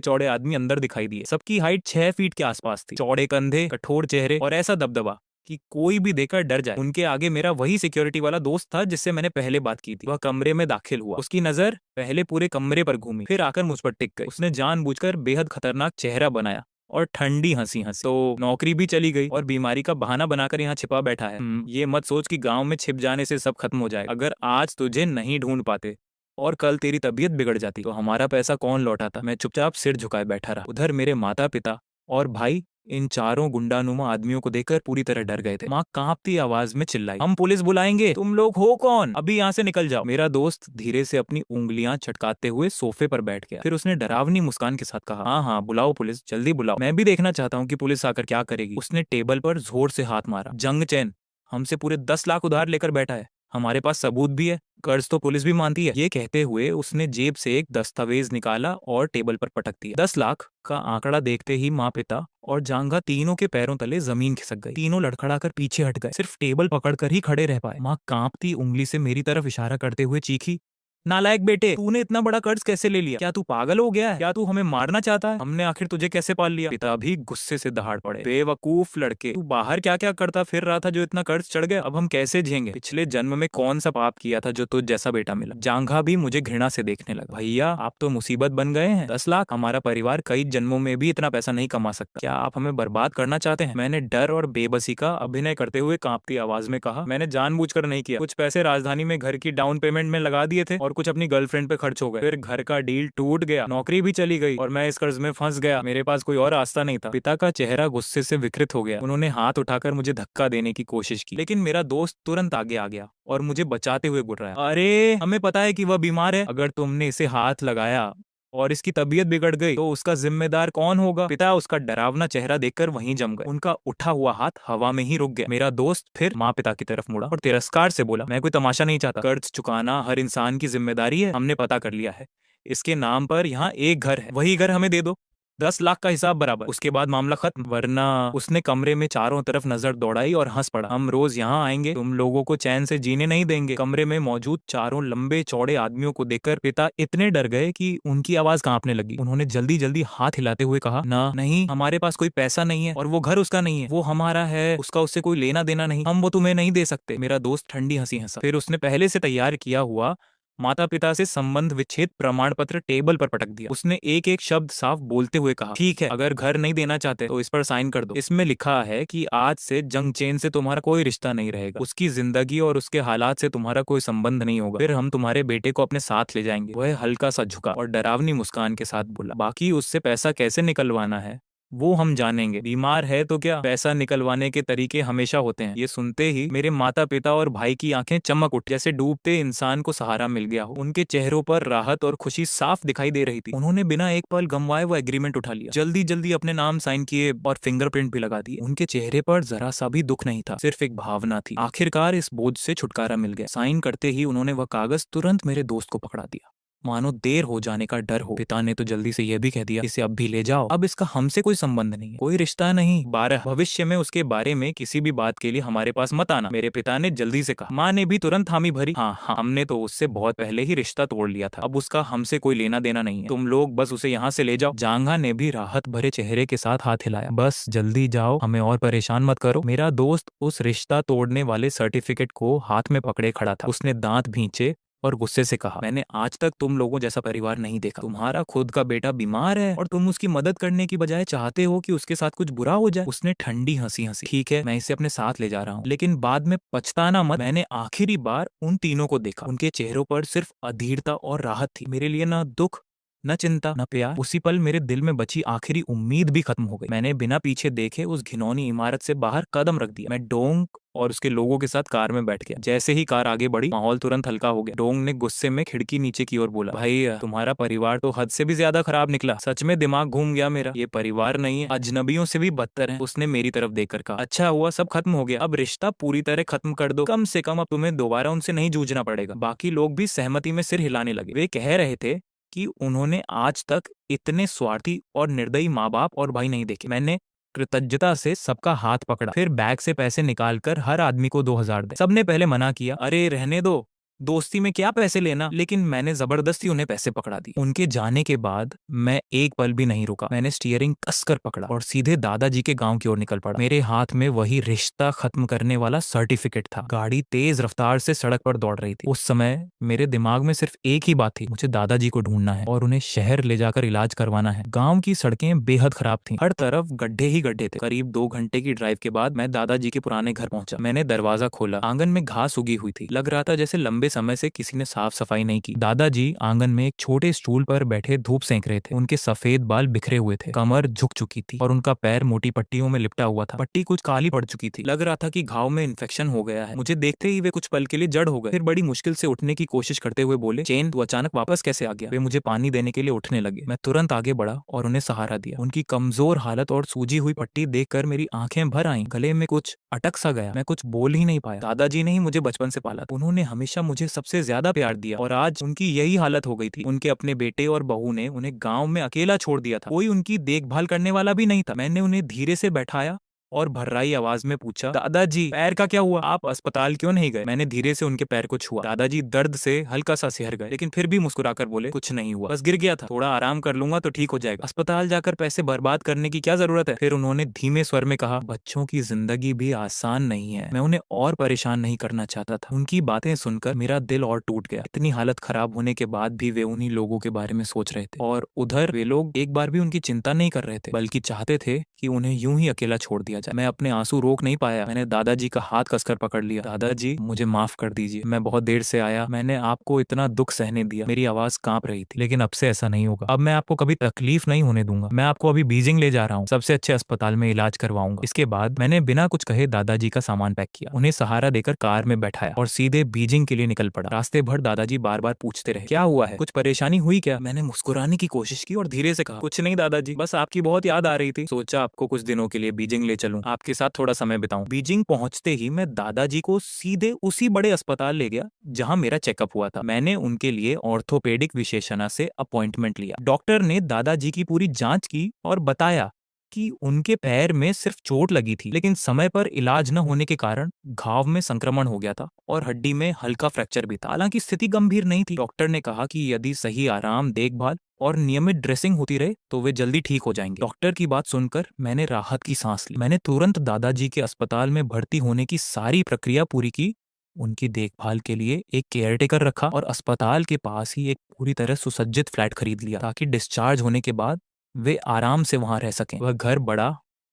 चौड़े आदमी अंदर दिखाई दिए। सबकी हाइट 6 फीट के आसपास थी। चौड़े कंधे, कठोर चेहरे और ऐसा दबदबा कि कोई भी देखकर डर जाए। उनके आगे मेरा वही सिक्योरिटी वाला दोस्त था जिससे मैंने पहले बात की थी। वह कमरे में दाखिल हुआ। उसकी नजर पहले पूरे कमरे पर घूमी, फिर आकर मुझ पर टिक गई। उसने जानबूझकर बेहद खतरनाक चेहरा बनाया और ठंडी हंसी हंसी। तो नौकरी भी चली गई और बीमारी का बहाना बनाकर यहाँ छिपा बैठा है। ये मत सोच कि गांव में छिप जाने से सब खत्म हो जाएगा। अगर आज तुझे नहीं ढूंढ पाते और कल तेरी तबीयत बिगड़ जाती तो हमारा पैसा कौन लौटाता? मैं चुपचाप सिर झुकाए बैठा रहा। उधर मेरे माता पिता और भाई इन चारों गुंडानुमा आदमियों को देखकर पूरी तरह डर गए थे। माँ कांपती आवाज में चिल्लाई, हम पुलिस बुलाएंगे। तुम लोग हो कौन? अभी यहाँ से निकल जाओ। मेरा दोस्त धीरे से अपनी उंगलियां चटकाते हुए सोफे पर बैठ गया। फिर उसने डरावनी मुस्कान के साथ कहा, हाँ हाँ, बुलाओ पुलिस, जल्दी बुलाओ। मैं भी देखना चाहता हूँ कि पुलिस आकर क्या करेगी। उसने टेबल पर जोर से हाथ मारा। जंग चैन हमसे पूरे 10 लाख उधार लेकर बैठा है। हमारे पास सबूत भी है। कर्ज तो पुलिस भी मानती है। ये कहते हुए उसने जेब से एक दस्तावेज निकाला और टेबल पर पटक दिया। 10 लाख का आंकड़ा देखते ही माँ, पिता और जांघा तीनों के पैरों तले जमीन खिसक गई। तीनों लड़खड़ाकर पीछे हट गए, सिर्फ टेबल पकड़कर ही खड़े रह पाए। माँ कांपती उंगली से मेरी तरफ इशारा करते हुए चीखी, नालायक बेटे, तूने इतना बड़ा कर्ज कैसे ले लिया? क्या तू पागल हो गया है? क्या तू हमें मारना चाहता है? हमने आखिर तुझे कैसे पाल लिया? पिता भी गुस्से से दहाड़ पड़े, बेवकूफ लड़के, तू बाहर क्या क्या करता फिर रहा था जो इतना कर्ज चढ़ गया? अब हम कैसे झेंगे? पिछले जन्म में कौन सा पाप किया था जो तुझ जैसा बेटा मिला? जांघा भी मुझे घृणा से देखने लगा। भैया, आप तो मुसीबत बन गए हैं। 10 लाख, हमारा परिवार कई जन्मों में भी इतना पैसा नहीं कमा सकता। क्या आप हमें बर्बाद करना चाहते हैं? मैंने डर और बेबसी का अभिनय करते हुए कांपती आवाज में कहा, मैंने जानबूझकर नहीं किया। कुछ पैसे राजधानी में घर की डाउन पेमेंट में लगा दिए थे और कुछ अपनी गर्लफ्रेंड खर्च हो गए। फिर घर का डील टूट गया, नौकरी भी चली गई और मैं इस कर्ज में फंस गया। मेरे पास कोई और रास्ता नहीं था। पिता का चेहरा गुस्से से विकृत हो गया। उन्होंने हाथ उठाकर मुझे धक्का देने की कोशिश की, लेकिन मेरा दोस्त तुरंत आगे आ गया और मुझे बचाते हुए बोल रहा है, अरे हमें पता है कि वह बीमार है। अगर तुमने इसे हाथ लगाया और इसकी तबीयत बिगड़ गई तो उसका जिम्मेदार कौन होगा? पिता उसका डरावना चेहरा देखकर वहीं जम गए। उनका उठा हुआ हाथ हवा में ही रुक गया। मेरा दोस्त फिर माँ पिता की तरफ मुड़ा और तिरस्कार से बोला, मैं कोई तमाशा नहीं चाहता। कर्ज चुकाना हर इंसान की जिम्मेदारी है। हमने पता कर लिया है। इसके नाम पर यहाँ एक घर है, वही घर हमें दे दो। 10 लाख का हिसाब बराबर। उसके बाद मामला खत्म, वरना उसने कमरे में चारों तरफ नजर दौड़ाई और हंस पड़ा। हम रोज यहाँ आएंगे, तुम लोगों को चैन से जीने नहीं देंगे। कमरे में मौजूद चारों लंबे चौड़े आदमियों को देखकर पिता इतने डर गए कि उनकी आवाज कांपने लगी। उन्होंने जल्दी जल्दी हाथ हिलाते हुए कहा, ना नहीं, हमारे पास कोई पैसा नहीं है और वो घर उसका नहीं है, वो हमारा है, उसका उससे कोई लेना देना नहीं, हम वो तुम्हें नहीं दे सकते। मेरा दोस्त ठंडी हंसी हंसा। फिर उसने पहले से तैयार किया हुआ माता पिता से संबंध विच्छेद प्रमाण पत्र टेबल पर पटक दिया। उसने एक एक शब्द साफ बोलते हुए कहा, ठीक है, अगर घर नहीं देना चाहते तो इस पर साइन कर दो। इसमें लिखा है कि आज से जंग चेन से तुम्हारा कोई रिश्ता नहीं रहेगा, उसकी जिंदगी और उसके हालात से तुम्हारा कोई संबंध नहीं होगा। फिर हम तुम्हारे बेटे को अपने साथ ले जाएंगे। वह हल्का सा झुका और डरावनी मुस्कान के साथ बोला, बाकी उससे पैसा कैसे निकलवाना है वो हम जानेंगे। बीमार है तो क्या, पैसा निकलवाने के तरीके हमेशा होते हैं। ये सुनते ही मेरे माता पिता और भाई की आंखें चमक उठ, जैसे डूबते इंसान को सहारा मिल गया हो। उनके चेहरों पर राहत और खुशी साफ दिखाई दे रही थी। उन्होंने बिना एक पल गंवाए वो एग्रीमेंट उठा लिया, जल्दी जल्दी अपने नाम साइन किए और फिंगरप्रिंट भी लगा दिए। उनके चेहरे पर जरा सा भी दुख नहीं था, सिर्फ एक भावना थी, आखिरकार इस बोझ से छुटकारा मिल गया। साइन करते ही उन्होंने वह कागज तुरंत मेरे दोस्त को पकड़ा दिया, मानो देर हो जाने का डर हो। पिता ने तो जल्दी से यह भी कह दिया, इसे अब भी ले जाओ, अब इसका हमसे कोई संबंध नहीं है, कोई रिश्ता नहीं। 12, भविष्य में उसके बारे में किसी भी बात के लिए हमारे पास मत आना, मेरे पिता ने जल्दी से कहा। माँ ने भी तुरंत हामी भरी, हाँ हाँ, हमने तो उससे बहुत पहले ही रिश्ता तोड़ लिया था, अब उसका हमसे कोई लेना देना नहीं है, तुम लोग बस उसे यहाँ से ले जाओ। जांघा ने भी राहत भरे चेहरे के साथ हाथ हिलाया, बस जल्दी जाओ, हमें और परेशान मत करो। मेरा दोस्त उस रिश्ता तोड़ने वाले सर्टिफिकेट को हाथ में पकड़े खड़ा था। उसने दांत भींचे और गुस्से से कहा, मैंने आज तक तुम लोगों जैसा परिवार नहीं देखा। तुम्हारा खुद का बेटा बीमार है और तुम उसकी मदद करने की बजाय चाहते हो कि उसके साथ कुछ बुरा हो जाए। उसने ठंडी हंसी हंसी, ठीक है, मैं इसे अपने साथ ले जा रहा हूँ, लेकिन बाद में पछताना मत। मैंने आखिरी बार उन तीनों को देखा, उनके चेहरों पर सिर्फ अधीरता और राहत थी। मेरे लिए ना दुख, न चिंता, न प्यार। उसी पल मेरे दिल में बची आखिरी उम्मीद भी खत्म हो गई। मैंने बिना पीछे देखे उस घिनौनी इमारत से बाहर कदम रख दिया। मैं डोंग और उसके लोगों के साथ कार में बैठ गया। जैसे ही कार आगे बढ़ी, माहौल तुरंत हल्का हो गया। डोंग ने गुस्से में खिड़की नीचे की ओर बोला, भाई तुम्हारा परिवार तो हद से भी ज्यादा खराब निकला, सच में दिमाग घूम गया मेरा। ये परिवार नहीं है, अजनबियों से भी बदतर है। उसने मेरी तरफ देखकर कहा, अच्छा हुआ सब खत्म हो गया, अब रिश्ता पूरी तरह खत्म कर दो, कम से कम अब तुम्हें दोबारा उनसे नहीं जूझना पड़ेगा। बाकी लोग भी सहमति में सिर हिलाने लगे। वे कह रहे थे कि उन्होंने आज तक इतने स्वार्थी और निर्दयी माँ बाप और भाई नहीं देखे। मैंने कृतज्ञता से सबका हाथ पकड़ा, फिर बैग से पैसे निकालकर हर आदमी को 2000 दे। सबने पहले मना किया, अरे रहने दो, दोस्ती में क्या पैसे लेना, लेकिन मैंने जबरदस्ती उन्हें पैसे पकड़ा दिए। उनके जाने के बाद मैं एक पल भी नहीं रुका। मैंने स्टीयरिंग कसकर पकड़ा और सीधे दादाजी के गांव की ओर निकल पड़ा। मेरे हाथ में वही रिश्ता खत्म करने वाला सर्टिफिकेट था। गाड़ी तेज रफ्तार से सड़क पर दौड़ रही थी। उस समय मेरे दिमाग में सिर्फ एक ही बात थी, मुझे दादाजी को ढूंढना है और उन्हें शहर ले जाकर इलाज करवाना है। गाँव की सड़कें बेहद खराब थी, हर तरफ गड्ढे ही गड्ढे थे। करीब 2 घंटे की ड्राइव के बाद मैं दादाजी के पुराने घर पहुंचा। मैंने दरवाजा खोला, आंगन में घास उगी हुई थी, लग रहा था जैसे लंबे समय से किसी ने साफ सफाई नहीं की। दादाजी आंगन में एक छोटे स्टूल पर बैठे धूप सेंक रहे थे। उनके सफेद बाल बिखरे हुए थे, कमर झुक चुकी थी और उनका पैर मोटी पट्टियों में लिपटा हुआ था। पट्टी कुछ काली पड़ चुकी थी, लग रहा था कि घाव में इन्फेक्शन हो गया है। मुझे देखते ही वे कुछ पल के लिए जड़ हो गए, फिर बड़ी मुश्किल से उठने की कोशिश करते हुए बोले, चेन तू अचानक वापस कैसे आ गया। वे मुझे पानी देने के लिए उठने लगे। मैं तुरंत आगे बढ़ा और उन्हें सहारा दिया। उनकी कमजोर हालत और सूजी हुई पट्टी देखकर मेरी आंखें भर आईं। गले में कुछ अटक सा गया, मैं कुछ बोल ही नहीं पाया। दादाजी ने ही मुझे बचपन से पाला, उन्होंने हमेशा मुझे सबसे ज्यादा प्यार दिया और आज उनकी यही हालत हो गई थी। उनके अपने बेटे और बहू ने उन्हें गांव में अकेला छोड़ दिया था, कोई उनकी देखभाल करने वाला भी नहीं था। मैंने उन्हें धीरे से बैठाया और भर्राई आवाज में पूछा, दादाजी पैर का क्या हुआ, आप अस्पताल क्यों नहीं गए। मैंने धीरे से उनके पैर को छुआ। दादाजी दर्द से हल्का सा सिहर गए, लेकिन फिर भी मुस्कुराकर बोले, कुछ नहीं हुआ, बस गिर गया था, थोड़ा आराम कर लूंगा तो ठीक हो जाएगा, अस्पताल जाकर पैसे बर्बाद करने की क्या जरूरत है। फिर उन्होंने धीमे स्वर में कहा, बच्चों की जिंदगी भी आसान नहीं है, मैं उन्हें और परेशान नहीं करना चाहता था। उनकी बातें सुनकर मेरा दिल और टूट गया। इतनी हालत खराब होने के बाद भी वे उन्हीं लोगों के बारे में सोच रहे थे और उधर वे लोग एक बार भी उनकी चिंता नहीं कर रहे थे, बल्कि चाहते थे कि उन्हें यूं ही अकेला छोड़ दिया जाए। मैं अपने आंसू रोक नहीं पाया। मैंने दादाजी का हाथ कसकर पकड़ लिया। दादाजी मुझे माफ कर दीजिए, मैं बहुत देर से आया, मैंने आपको इतना दुख सहने दिया। मेरी आवाज कांप रही थी, लेकिन अब से ऐसा नहीं होगा। अब मैं आपको कभी तकलीफ नहीं होने दूंगा। मैं आपको अभी बीजिंग ले जा रहा हूँ, सबसे अच्छे अस्पताल में इलाज करवाऊंगा। इसके बाद मैंने बिना कुछ कहे दादाजी का सामान पैक किया, उन्हें सहारा देकर कार में बैठाया और सीधे बीजिंग के लिए निकल पड़ा। रास्ते भर दादाजी बार बार पूछते रहे, क्या हुआ है, कुछ परेशानी हुई क्या। मैंने मुस्कुराने की कोशिश की और धीरे से कहा, कुछ नहीं दादाजी, बस आपकी बहुत याद आ रही थी, सोचा आपको कुछ दिनों के लिए बीजिंग ले चलूं, आपके साथ थोड़ा समय बिताऊं। बीजिंग पहुंचते ही मैं दादाजी को सीधे उसी बड़े अस्पताल ले गया जहां मेरा चेकअप हुआ था। मैंने उनके लिए ऑर्थोपेडिक विशेषज्ञ से अपॉइंटमेंट लिया। डॉक्टर ने दादाजी की पूरी जांच की और बताया कि उनके पैर में सिर्फ चोट लगी थी, लेकिन समय पर इलाज न होने के कारण घाव में संक्रमण हो गया था और हड्डी में हल्का फ्रैक्चर भी था। हालांकि स्थिति गंभीर नहीं थी। डॉक्टर ने कहा कि यदि सही आराम, देखभाल और नियमित ड्रेसिंग होती रहे तो वे जल्दी ठीक हो जाएंगे। डॉक्टर की बात सुनकर मैंने राहत की सांस ली। मैंने तुरंत दादाजी के अस्पताल में भर्ती होने की सारी प्रक्रिया पूरी की, उनकी देखभाल के लिए एक केयरटेकर रखा और अस्पताल के पास ही एक पूरी तरह सुसज्जित फ्लैट खरीद लिया ताकि डिस्चार्ज होने के बाद वे आराम से वहां रह सकें। वह घर बड़ा,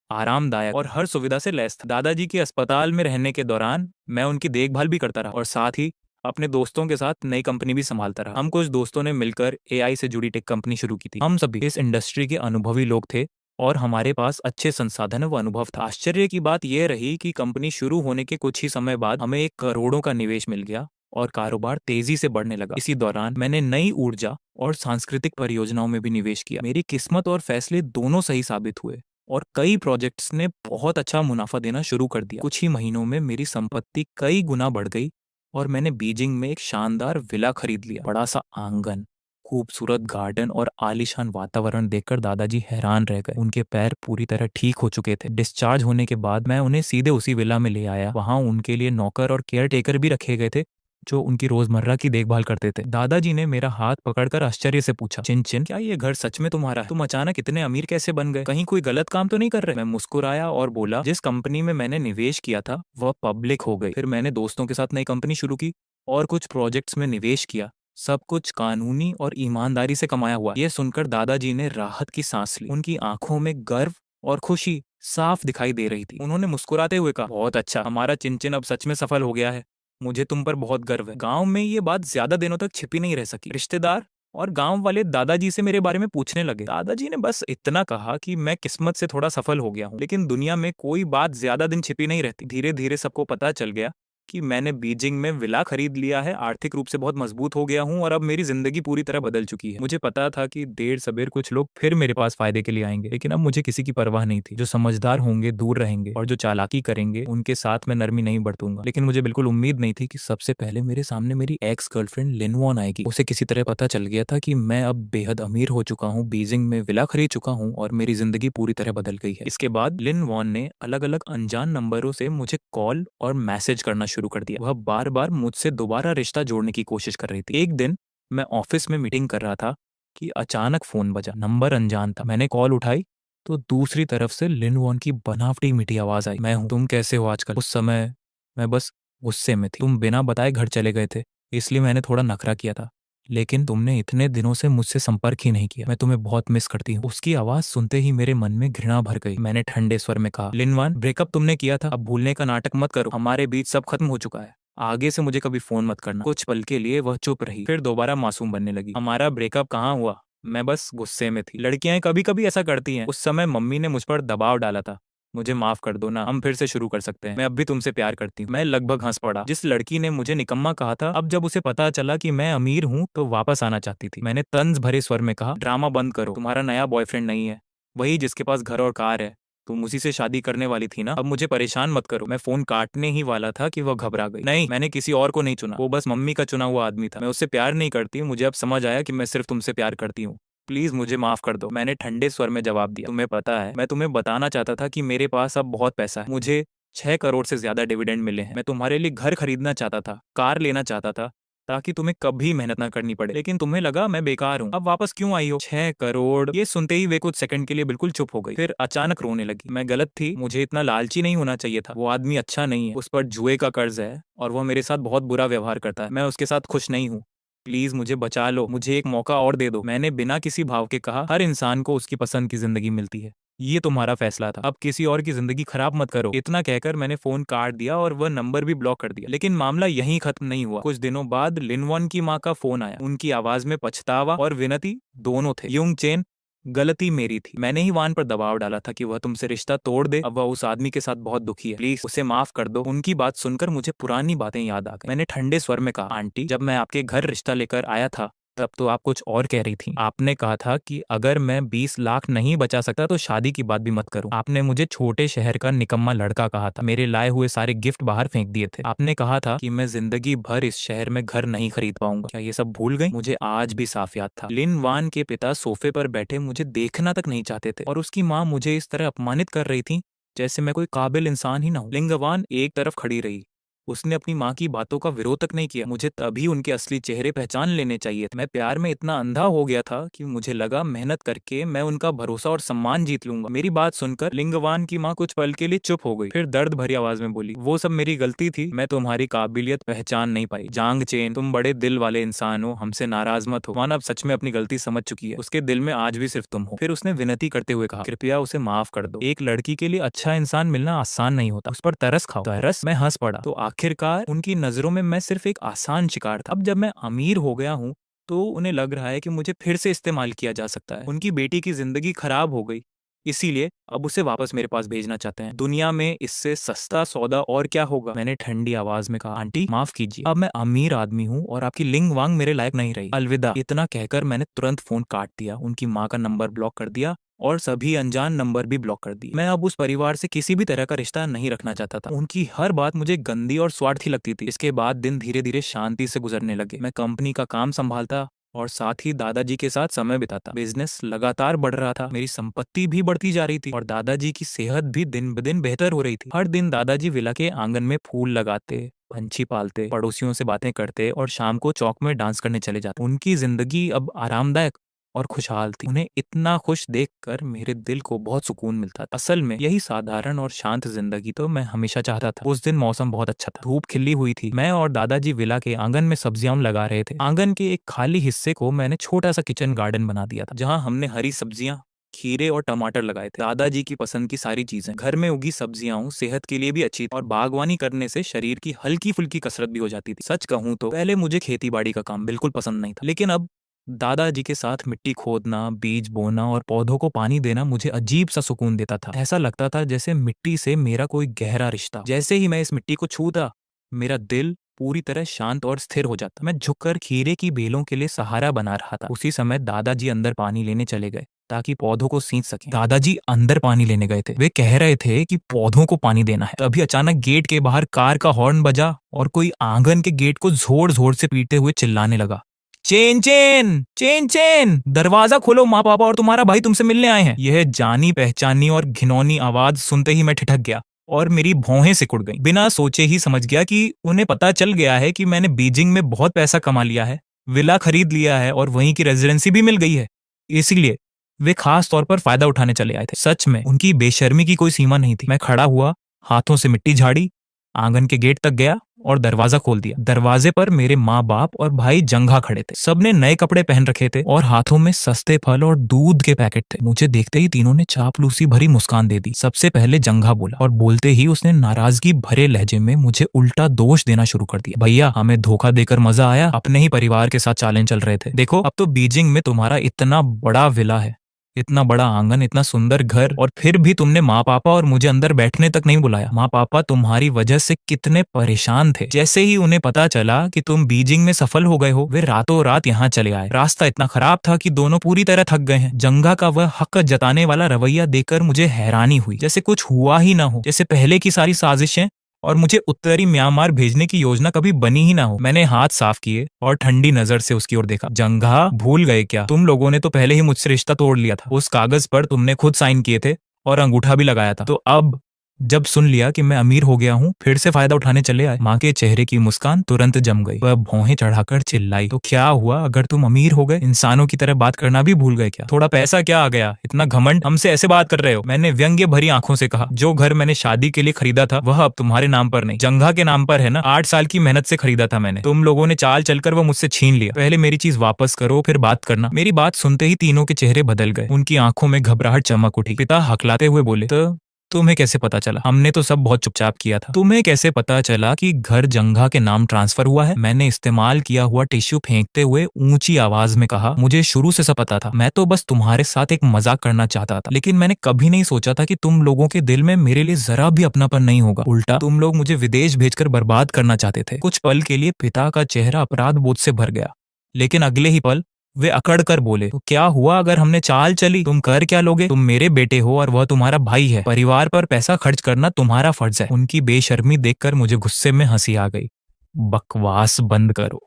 आरामदायक और हर सुविधा से लैस था। दादाजी के अस्पताल में रहने के दौरान मैं उनकी देखभाल भी करता रहा और साथ ही अपने दोस्तों के साथ नई कंपनी भी संभालता रहा। हम कुछ दोस्तों ने मिलकर एआई से जुड़ी टेक कंपनी शुरू की थी। हम सभी इस इंडस्ट्री के अनुभवी लोग थे और हमारे पास अच्छे संसाधन व अनुभव था। आश्चर्य की बात यह रही कि कंपनी शुरू होने के कुछ ही समय बाद हमें 1 करोड़ों का निवेश मिल गया और कारोबार तेजी से बढ़ने लगा। इसी दौरान मैंने नई ऊर्जा और सांस्कृतिक परियोजनाओं में भी निवेश किया। मेरी किस्मत और फैसले दोनों सही साबित हुए और कई प्रोजेक्ट्स ने बहुत अच्छा मुनाफा देना शुरू कर दिया। कुछ ही महीनों में मेरी संपत्ति कई गुना बढ़ गई और मैंने बीजिंग में एक शानदार विला खरीद लिया। बड़ा सा आंगन, खूबसूरत गार्डन और आलीशान वातावरण देखकर दादाजी हैरान रह गए। उनके पैर पूरी तरह ठीक हो चुके थे। डिस्चार्ज होने के बाद मैं उन्हें सीधे उसी विला में ले आया। वहां उनके लिए नौकर और केयर टेकर भी रखे गए थे जो उनकी रोजमर्रा की देखभाल करते थे। दादाजी ने मेरा हाथ पकड़कर आश्चर्य से पूछा, चिन, क्या ये घर सच में तुम्हारा है? तुम अचानक इतने अमीर कैसे बन गए? कहीं कोई गलत काम तो नहीं कर रहे? मैं मुस्कुराया और बोला, जिस कंपनी में मैंने निवेश किया था वह पब्लिक हो गई। फिर मैंने दोस्तों के साथ नई कंपनी शुरू की और कुछ प्रोजेक्ट्स में निवेश किया। सब कुछ कानूनी और ईमानदारी से कमाया हुआ। यह सुनकर दादाजी ने राहत की सांस ली। उनकी आंखों में गर्व और खुशी साफ दिखाई दे रही थी। उन्होंने मुस्कुराते हुए कहा, बहुत अच्छा, हमारा चिन अब सच में सफल हो गया है। मुझे तुम पर बहुत गर्व है। गांव में ये बात ज्यादा दिनों तक छिपी नहीं रह सकी। रिश्तेदार और गांव वाले दादाजी से मेरे बारे में पूछने लगे। दादाजी ने बस इतना कहा कि मैं किस्मत से थोड़ा सफल हो गया हूँ, लेकिन दुनिया में कोई बात ज्यादा दिन छिपी नहीं रहती। धीरे धीरे सबको पता चल गया कि मैंने बीजिंग में विला खरीद लिया है, आर्थिक रूप से बहुत मजबूत हो गया हूँ और अब मेरी जिंदगी पूरी तरह बदल चुकी है। मुझे पता था कि देर सबेर कुछ लोग फिर मेरे पास फायदे के लिए आएंगे, लेकिन अब मुझे किसी की परवाह नहीं थी। जो समझदार होंगे दूर रहेंगे और जो चालाकी करेंगे उनके साथ मैं नरमी नहीं बरतूंगा। लेकिन मुझे बिल्कुल उम्मीद नहीं थी कि सबसे पहले मेरे सामने मेरी एक्स गर्लफ्रेंड लिन वॉन आएगी। उसे किसी तरह पता चल गया था कि मैं अब बेहद अमीर हो चुका हूँ, बीजिंग में विला खरीद चुका हूँ और मेरी जिंदगी पूरी तरह बदल गई है। इसके बाद लिन वॉन ने अलग अलग अनजान नंबरों से मुझे कॉल और मैसेज करना शुरू कर दिया। वह बार बार मुझसे दोबारा रिश्ता जोड़ने की कोशिश कर रही थी। एक दिन मैं ऑफिस में मीटिंग कर रहा था कि अचानक फोन बजा। नंबर अनजान था। मैंने कॉल उठाई तो दूसरी तरफ से लिन वॉन की बनावटी मीठी आवाज आई, मैं हूं, तुम कैसे हो आजकल? उस समय मैं बस गुस्से में थी। तुम बिना बताए घर चले गए थे, इसलिए मैंने थोड़ा नखरा किया था, लेकिन तुमने इतने दिनों से मुझसे संपर्क ही नहीं किया। मैं तुम्हें बहुत मिस करती हूँ। उसकी आवाज सुनते ही मेरे मन में घृणा भर गई। मैंने ठंडे स्वर में कहा, लिनवान, ब्रेकअप तुमने किया था, अब भूलने का नाटक मत करो। हमारे बीच सब खत्म हो चुका है। आगे से मुझे कभी फोन मत करना। कुछ पल के लिए वह चुप रही, फिर दोबारा मासूम बनने लगी। हमारा ब्रेकअप कहाँ हुआ? मैं बस गुस्से में थी। लड़कियां कभी कभी ऐसा करती हैं। उस समय मम्मी ने मुझ पर दबाव डाला था। मुझे माफ कर दो ना, हम फिर से शुरू कर सकते हैं। मैं अब भी तुमसे प्यार करती हूँ। मैं लगभग हंस पड़ा। जिस लड़की ने मुझे निकम्मा कहा था, अब जब उसे पता चला कि मैं अमीर हूँ तो वापस आना चाहती थी। मैंने तंज भरे स्वर में कहा, ड्रामा बंद करो। तुम्हारा नया बॉयफ्रेंड नहीं है, वही जिसके पास घर और कार है। तुम उसी से शादी करने वाली थी ना। अब मुझे परेशान मत करो। मैं फोन काटने ही वाला था कि वह घबरा गई। नहीं, मैंने किसी और को नहीं चुना। वो बस मम्मी का चुना हुआ आदमी था। मैं उससे प्यार नहीं करती। मुझे अब समझ आया कि मैं सिर्फ तुमसे प्यार करती हूँ। प्लीज मुझे माफ कर दो। मैंने ठंडे स्वर में जवाब दिया। तुम्हें पता है, मैं तुम्हें बताना चाहता था कि मेरे पास अब बहुत पैसा है। मुझे 6 करोड़ से ज्यादा डिविडेंड मिले हैं। मैं तुम्हारे लिए घर खरीदना चाहता था, कार लेना चाहता था, ताकि तुम्हें कभी मेहनत ना करनी पड़े। लेकिन तुम्हें लगा मैं बेकार हूँ। अब वापस क्यों आई हो? 6 करोड़। ये सुनते ही वे कुछ सेकंड के लिए बिल्कुल चुप हो गई, फिर अचानक रोने लगी। मैं गलत थी, मुझे इतना लालची नहीं होना चाहिए था। वो आदमी अच्छा नहीं है, उस पर जुए का कर्ज है और वह मेरे साथ बहुत बुरा व्यवहार करता है। मैं उसके साथ खुश नहीं हूँ। प्लीज मुझे बचा लो, मुझे एक मौका और दे दो। मैंने बिना किसी भाव के कहा, हर इंसान को उसकी पसंद की जिंदगी मिलती है। ये तुम्हारा फैसला था, अब किसी और की जिंदगी खराब मत करो। इतना कहकर मैंने फोन काट दिया और वह नंबर भी ब्लॉक कर दिया। लेकिन मामला यहीं खत्म नहीं हुआ। कुछ दिनों बाद लिनवन की माँ का फोन आया। उनकी आवाज में पछतावा और विनती दोनों थे। युंग चेन, गलती मेरी थी। मैंने ही वान पर दबाव डाला था कि वह तुमसे रिश्ता तोड़ दे। अब वह उस आदमी के साथ बहुत दुखी है, प्लीज उसे माफ कर दो। उनकी बात सुनकर मुझे पुरानी बातें याद आ गई। मैंने ठंडे स्वर में कहा, आंटी, जब मैं आपके घर रिश्ता लेकर आया था तब तो आप कुछ और कह रही थी। आपने कहा था कि अगर मैं 20 लाख नहीं बचा सकता तो शादी की बात भी मत करूं। आपने मुझे छोटे शहर का निकम्मा लड़का कहा था। मेरे लाए हुए सारे गिफ्ट बाहर फेंक दिए थे। आपने कहा था कि मैं जिंदगी भर इस शहर में घर नहीं खरीद पाऊंगा। क्या ये सब भूल गई? मुझे आज भी साफ याद था। लिन वान के पिता सोफे पर बैठे मुझे देखना तक नहीं चाहते थे और उसकी माँ मुझे इस तरह अपमानित कर रही थी जैसे मैं कोई काबिल इंसान ही ना हूं। लिंगवान एक तरफ खड़ी रही। उसने अपनी माँ की बातों का विरोध तक नहीं किया। मुझे तभी उनके असली चेहरे पहचान लेने चाहिए थे। मैं प्यार में इतना अंधा हो गया था कि मुझे लगा मेहनत करके मैं उनका भरोसा और सम्मान जीत लूंगा। मेरी बात सुनकर लिंगवान की माँ कुछ पल के लिए चुप हो गई, फिर दर्द भरी आवाज में बोली, वो सब मेरी गलती थी। मैं तुम्हारी काबिलियत पहचान नहीं पाई। जांग चेन, तुम बड़े दिल वाले इंसान हो, हमसे नाराज मत हो। मान अब सच में अपनी गलती समझ चुकी है। उसके दिल में आज भी सिर्फ तुम हो। फिर उसने विनती करते हुए कहा, कृपया उसे माफ कर दो। एक लड़की के लिए अच्छा इंसान मिलना आसान नहीं होता। उस पर तरस खाओ। तरस? मैं हंस पड़ा। तो आखिरकार उनकी नजरों में मैं सिर्फ एक आसान शिकार था। अब जब मैं अमीर हो गया हूँ तो उन्हें लग रहा है कि मुझे फिर से इस्तेमाल किया जा सकता है। उनकी बेटी की जिंदगी खराब हो गई, इसीलिए अब उसे वापस मेरे पास भेजना चाहते हैं। दुनिया में इससे सस्ता सौदा और क्या होगा? मैंने ठंडी आवाज में कहा, आंटी माफ कीजिए, अब मैं अमीर आदमी हूँ और आपकी लिंग वांग मेरे लायक नहीं रही। अलविदा। इतना कहकर मैंने तुरंत फोन काट दिया, उनकी माँ का नंबर ब्लॉक कर दिया और सभी अनजान नंबर भी ब्लॉक कर दिए। मैं अब उस परिवार से किसी भी तरह का रिश्ता नहीं रखना चाहता था। उनकी हर बात मुझे गंदी और स्वार्थी लगती थी। इसके बाद दिन धीरे धीरे शांति से गुजरने लगे। मैं कंपनी का काम संभालता और साथ ही दादाजी के साथ समय बिताता। बिजनेस लगातार बढ़ रहा था, मेरी संपत्ति भी बढ़ती जा रही थी और दादाजी की सेहत भी दिन ब दिन बेहतर हो रही थी। हर दिन दादाजी विला के आंगन में फूल लगाते, पंछी पालते, पड़ोसियों से बातें करते और शाम को चौक में डांस करने चले जाते। उनकी जिंदगी अब आरामदायक और खुशहाल थी। उन्हें इतना खुश देखकर मेरे दिल को बहुत सुकून मिलता था। असल में यही साधारण और शांत जिंदगी तो मैं हमेशा चाहता था। उस दिन मौसम बहुत अच्छा था, धूप खिली हुई थी। मैं और दादाजी विला के आंगन में सब्जियां लगा रहे थे। आंगन के एक खाली हिस्से को मैंने छोटा सा किचन गार्डन बना दिया था, जहाँ हमने हरी सब्जियां, खीरे और टमाटर लगाए थे। दादाजी की पसंद की सारी चीजें। घर में उगी सब्जियां सेहत के लिए भी अच्छी थी और बागवानी करने से शरीर की हल्की फुल्की कसरत भी हो जाती थी। सच कहूं तो पहले मुझे खेती बाड़ी का काम बिल्कुल पसंद नहीं था, लेकिन अब दादाजी के साथ मिट्टी खोदना, बीज बोना और पौधों को पानी देना मुझे अजीब सा सुकून देता था। ऐसा लगता था जैसे मिट्टी से मेरा कोई गहरा रिश्ता। जैसे ही मैं इस मिट्टी को छूता, मेरा दिल पूरी तरह शांत और स्थिर हो जाता। मैं झुककर खीरे की बेलों के लिए सहारा बना रहा था। उसी समय दादाजी अंदर पानी लेने चले गए ताकि पौधों को सींच सकें। दादाजी अंदर पानी लेने गए थे। वे कह रहे थे कि पौधों को पानी देना है। तभी अचानक गेट के बाहर कार का हॉर्न बजा और कोई आंगन के गेट को जोर जोर से पीटते हुए चिल्लाने लगा, चेन चेन चेन चेन, दरवाजा खोलो, माँ पापा और तुम्हारा भाई तुमसे मिलने आए हैं। यह जानी पहचानी और घिनौनी आवाज सुनते ही मैं ठिठक गया और मेरी भौहें सिकुड़ गईं। बिना सोचे ही समझ गया कि उन्हें पता चल गया है कि मैंने बीजिंग में बहुत पैसा कमा लिया है, विला खरीद लिया है और वहीं की रेजिडेंसी भी मिल गई है। इसीलिए वे खास तौर पर फायदा उठाने चले आए थे। सच में उनकी बेशर्मी की कोई सीमा नहीं थी। मैं खड़ा हुआ, हाथों से मिट्टी झाड़ी, आंगन के गेट तक गया और दरवाजा खोल दिया। दरवाजे पर मेरे माँ बाप और भाई जंघा खड़े थे। सबने नए कपड़े पहन रखे थे और हाथों में सस्ते फल और दूध के पैकेट थे। मुझे देखते ही तीनों ने चापलूसी भरी मुस्कान दे दी। सबसे पहले जंघा बोला और बोलते ही उसने नाराजगी भरे लहजे में मुझे उल्टा दोष देना शुरू कर दिया। भैया, हमें धोखा देकर मजा आया? अपने ही परिवार के साथ चालें चल रहे थे। देखो, अब तो बीजिंग में तुम्हारा इतना बड़ा विला है, इतना बड़ा आंगन, इतना सुंदर घर, और फिर भी तुमने माँ पापा और मुझे अंदर बैठने तक नहीं बुलाया। माँ पापा तुम्हारी वजह से कितने परेशान थे। जैसे ही उन्हें पता चला कि तुम बीजिंग में सफल हो गए हो, वे रातों रात यहाँ चले आए। रास्ता इतना खराब था कि दोनों पूरी तरह थक गए हैं। जंगा का वह हक जताने वाला रवैया देखकर मुझे हैरानी हुई, जैसे कुछ हुआ ही ना हो, जैसे पहले की सारी साजिशें और मुझे उत्तरी म्यांमार भेजने की योजना कभी बनी ही ना हो। मैंने हाथ साफ किए और ठंडी नजर से उसकी ओर देखा। जंगा, भूल गए क्या? तुम लोगों ने तो पहले ही मुझसे रिश्ता तोड़ लिया था। उस कागज पर तुमने खुद साइन किए थे और अंगूठा भी लगाया था। तो अब जब सुन लिया कि मैं अमीर हो गया हूँ, फिर से फायदा उठाने चले आए। माँ के चेहरे की मुस्कान तुरंत जम गई। वह भौहें चढ़ाकर चिल्लाई, तो क्या हुआ अगर तुम अमीर हो गए? इंसानों की तरह बात करना भी भूल गए क्या? थोड़ा पैसा क्या आ गया? इतना घमंड, हमसे ऐसे बात कर रहे हो? मैंने व्यंग्य भरी आंखों से कहा, जो घर मैंने शादी के लिए खरीदा था वह अब तुम्हारे नाम पर नहीं, जंघा के नाम पर है ना। 8 साल की मेहनत से खरीदा था मैंने। तुम लोगों ने चाल चलकर वो मुझसे छीन लिया। पहले मेरी चीज वापस करो, फिर बात करना। मेरी बात सुनते ही तीनों के चेहरे बदल गए। उनकी आंखों में घबराहट चमक उठी। पिता हकलाते हुए बोले, तो तुम्हें कैसे पता चला? हमने तो सब बहुत चुपचाप किया था। तुम्हें कैसे पता चला कि घर जंघा के नाम ट्रांसफर हुआ है? मैंने इस्तेमाल किया हुआ टिश्यू फेंकते हुए ऊंची आवाज में कहा, मुझे शुरू से सब पता था। मैं तो बस तुम्हारे साथ एक मजाक करना चाहता था, लेकिन मैंने कभी नहीं सोचा था कि तुम लोगों के दिल में मेरे लिए जरा भी अपनापन नहीं होगा। उल्टा तुम लोग मुझे विदेश भेजकर बर्बाद करना चाहते थे। कुछ पल के लिए पिता का चेहरा अपराध बोध से भर गया। लेकिन अगले ही पल वे अकड़ कर बोले, तो क्या हुआ अगर हमने चाल चली? तुम कर क्या लोगे? तुम मेरे बेटे हो और वह तुम्हारा भाई है। परिवार पर पैसा खर्च करना तुम्हारा फर्ज है। उनकी बेशर्मी देखकर मुझे गुस्से में हंसी आ गई। बकवास बंद करो।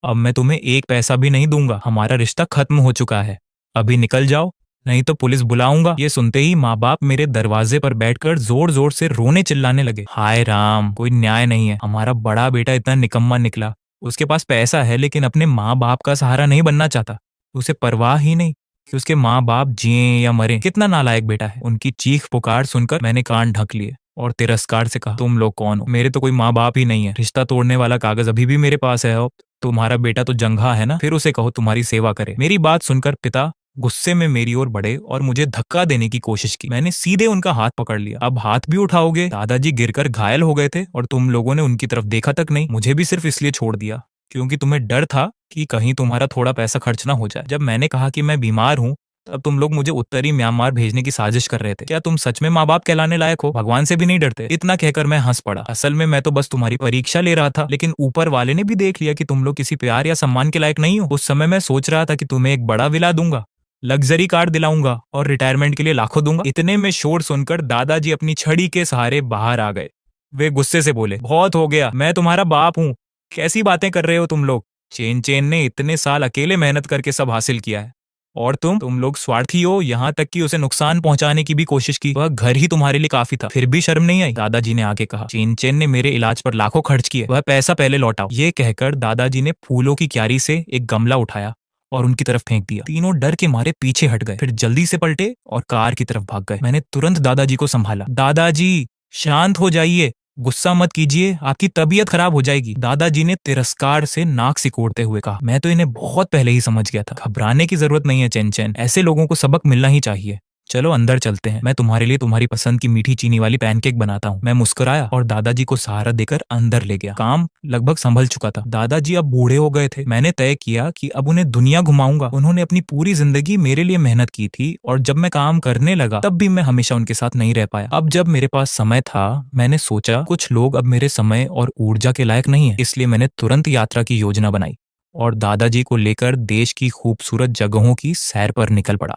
अब मैं तुम्हें एक पैसा भी नहीं दूंगा। हमारा रिश्ता खत्म हो चुका है। अभी निकल जाओ, नहीं तो पुलिस बुलाऊंगा। ये सुनते ही माँ बाप मेरे दरवाजे पर बैठकर जोर जोर से रोने चिल्लाने लगे। हाय राम, कोई न्याय नहीं है। हमारा बड़ा बेटा इतना निकम्मा निकला। उसके पास पैसा है लेकिन अपने माँ बाप का सहारा नहीं बनना चाहता। उसे परवाह ही नहीं कि उसके माँ बाप जिए या मरे। कितना नालायक बेटा है। उनकी चीख पुकार सुनकर मैंने कान ढक लिए और तिरस्कार से कहा, तुम लोग कौन हो? मेरे तो कोई माँ बाप ही नहीं है। रिश्ता तोड़ने वाला कागज अभी भी मेरे पास है। तुम्हारा बेटा तो जंघा है ना, फिर उसे कहो तुम्हारी सेवा करे। मेरी बात सुनकर पिता गुस्से में मेरी ओर बढ़े और मुझे धक्का देने की कोशिश की। मैंने सीधे उनका हाथ पकड़ लिया। अब हाथ भी उठाओगे? दादाजी गिरकर घायल हो गए थे और तुम लोगों ने उनकी तरफ देखा तक नहीं। मुझे भी सिर्फ इसलिए छोड़ दिया क्योंकि तुम्हें डर था कि कहीं तुम्हारा थोड़ा पैसा खर्च ना हो जाए। जब मैंने कहा कि मैं बीमार हूँ, तब तुम लोग मुझे उत्तरी म्यांमार भेजने की साजिश कर रहे थे। क्या तुम सच में माँ बाप कहलाने लायक हो? भगवान से भी नहीं डरते? इतना कहकर मैं हंस पड़ा। असल में मैं तो बस तुम्हारी परीक्षा ले रहा था, लेकिन ऊपर वाले ने भी देख लिया कि तुम लोग किसी प्यार या सम्मान के लायक नहीं हो। उस समय मैं सोच रहा था कि तुम्हें एक बड़ा विला दूंगा, लग्जरी कार दिलाऊंगा और रिटायरमेंट के लिए लाखों दूंगा। इतने में शोर सुनकर दादाजी अपनी छड़ी के सहारे बाहर आ गए। वे गुस्से से बोले, बहुत हो गया, मैं तुम्हारा बाप हूँ। कैसी बातें कर रहे हो तुम लोग? चेन चेन ने इतने साल अकेले मेहनत करके सब हासिल किया है और तुम लोग स्वार्थी हो। यहाँ तक कि उसे नुकसान पहुंचाने की भी कोशिश की। वह घर ही तुम्हारे लिए काफी था, फिर भी शर्म नहीं आई? दादाजी ने आगे कहा, चेन चेन ने मेरे इलाज पर लाखों खर्च किए। वह पैसा पहले लौटाओ। ये कहकर दादाजी ने फूलों की क्यारी से एक गमला उठाया और उनकी तरफ फेंक दिया। तीनों डर के मारे पीछे हट गए, फिर जल्दी से पलटे और कार की तरफ भाग गए। मैंने तुरंत दादाजी को संभाला। दादाजी शांत हो जाइए, गुस्सा मत कीजिए, आपकी तबीयत खराब हो जाएगी। दादाजी ने तिरस्कार से नाक सिकोड़ते हुए कहा, मैं तो इन्हें बहुत पहले ही समझ गया था। घबराने की जरूरत नहीं है चैन चैन, ऐसे लोगों को सबक मिलना ही चाहिए। चलो अंदर चलते हैं, मैं तुम्हारे लिए तुम्हारी पसंद की मीठी चीनी वाली पैनकेक बनाता हूँ। मैं मुस्कुराया और दादाजी को सहारा देकर अंदर ले गया। काम लगभग संभल चुका था। दादाजी अब बूढ़े हो गए थे। मैंने तय किया कि अब उन्हें दुनिया घुमाऊंगा। उन्होंने अपनी पूरी जिंदगी मेरे लिए मेहनत की थी और जब मैं काम करने लगा तब भी मैं हमेशा उनके साथ नहीं रह पाया। अब जब मेरे पास समय था, मैंने सोचा कुछ लोग अब मेरे समय और ऊर्जा के लायक नहीं है। इसलिए मैंने तुरंत यात्रा की योजना बनाई और दादाजी को लेकर देश की खूबसूरत जगहों की सैर पर निकल पड़ा।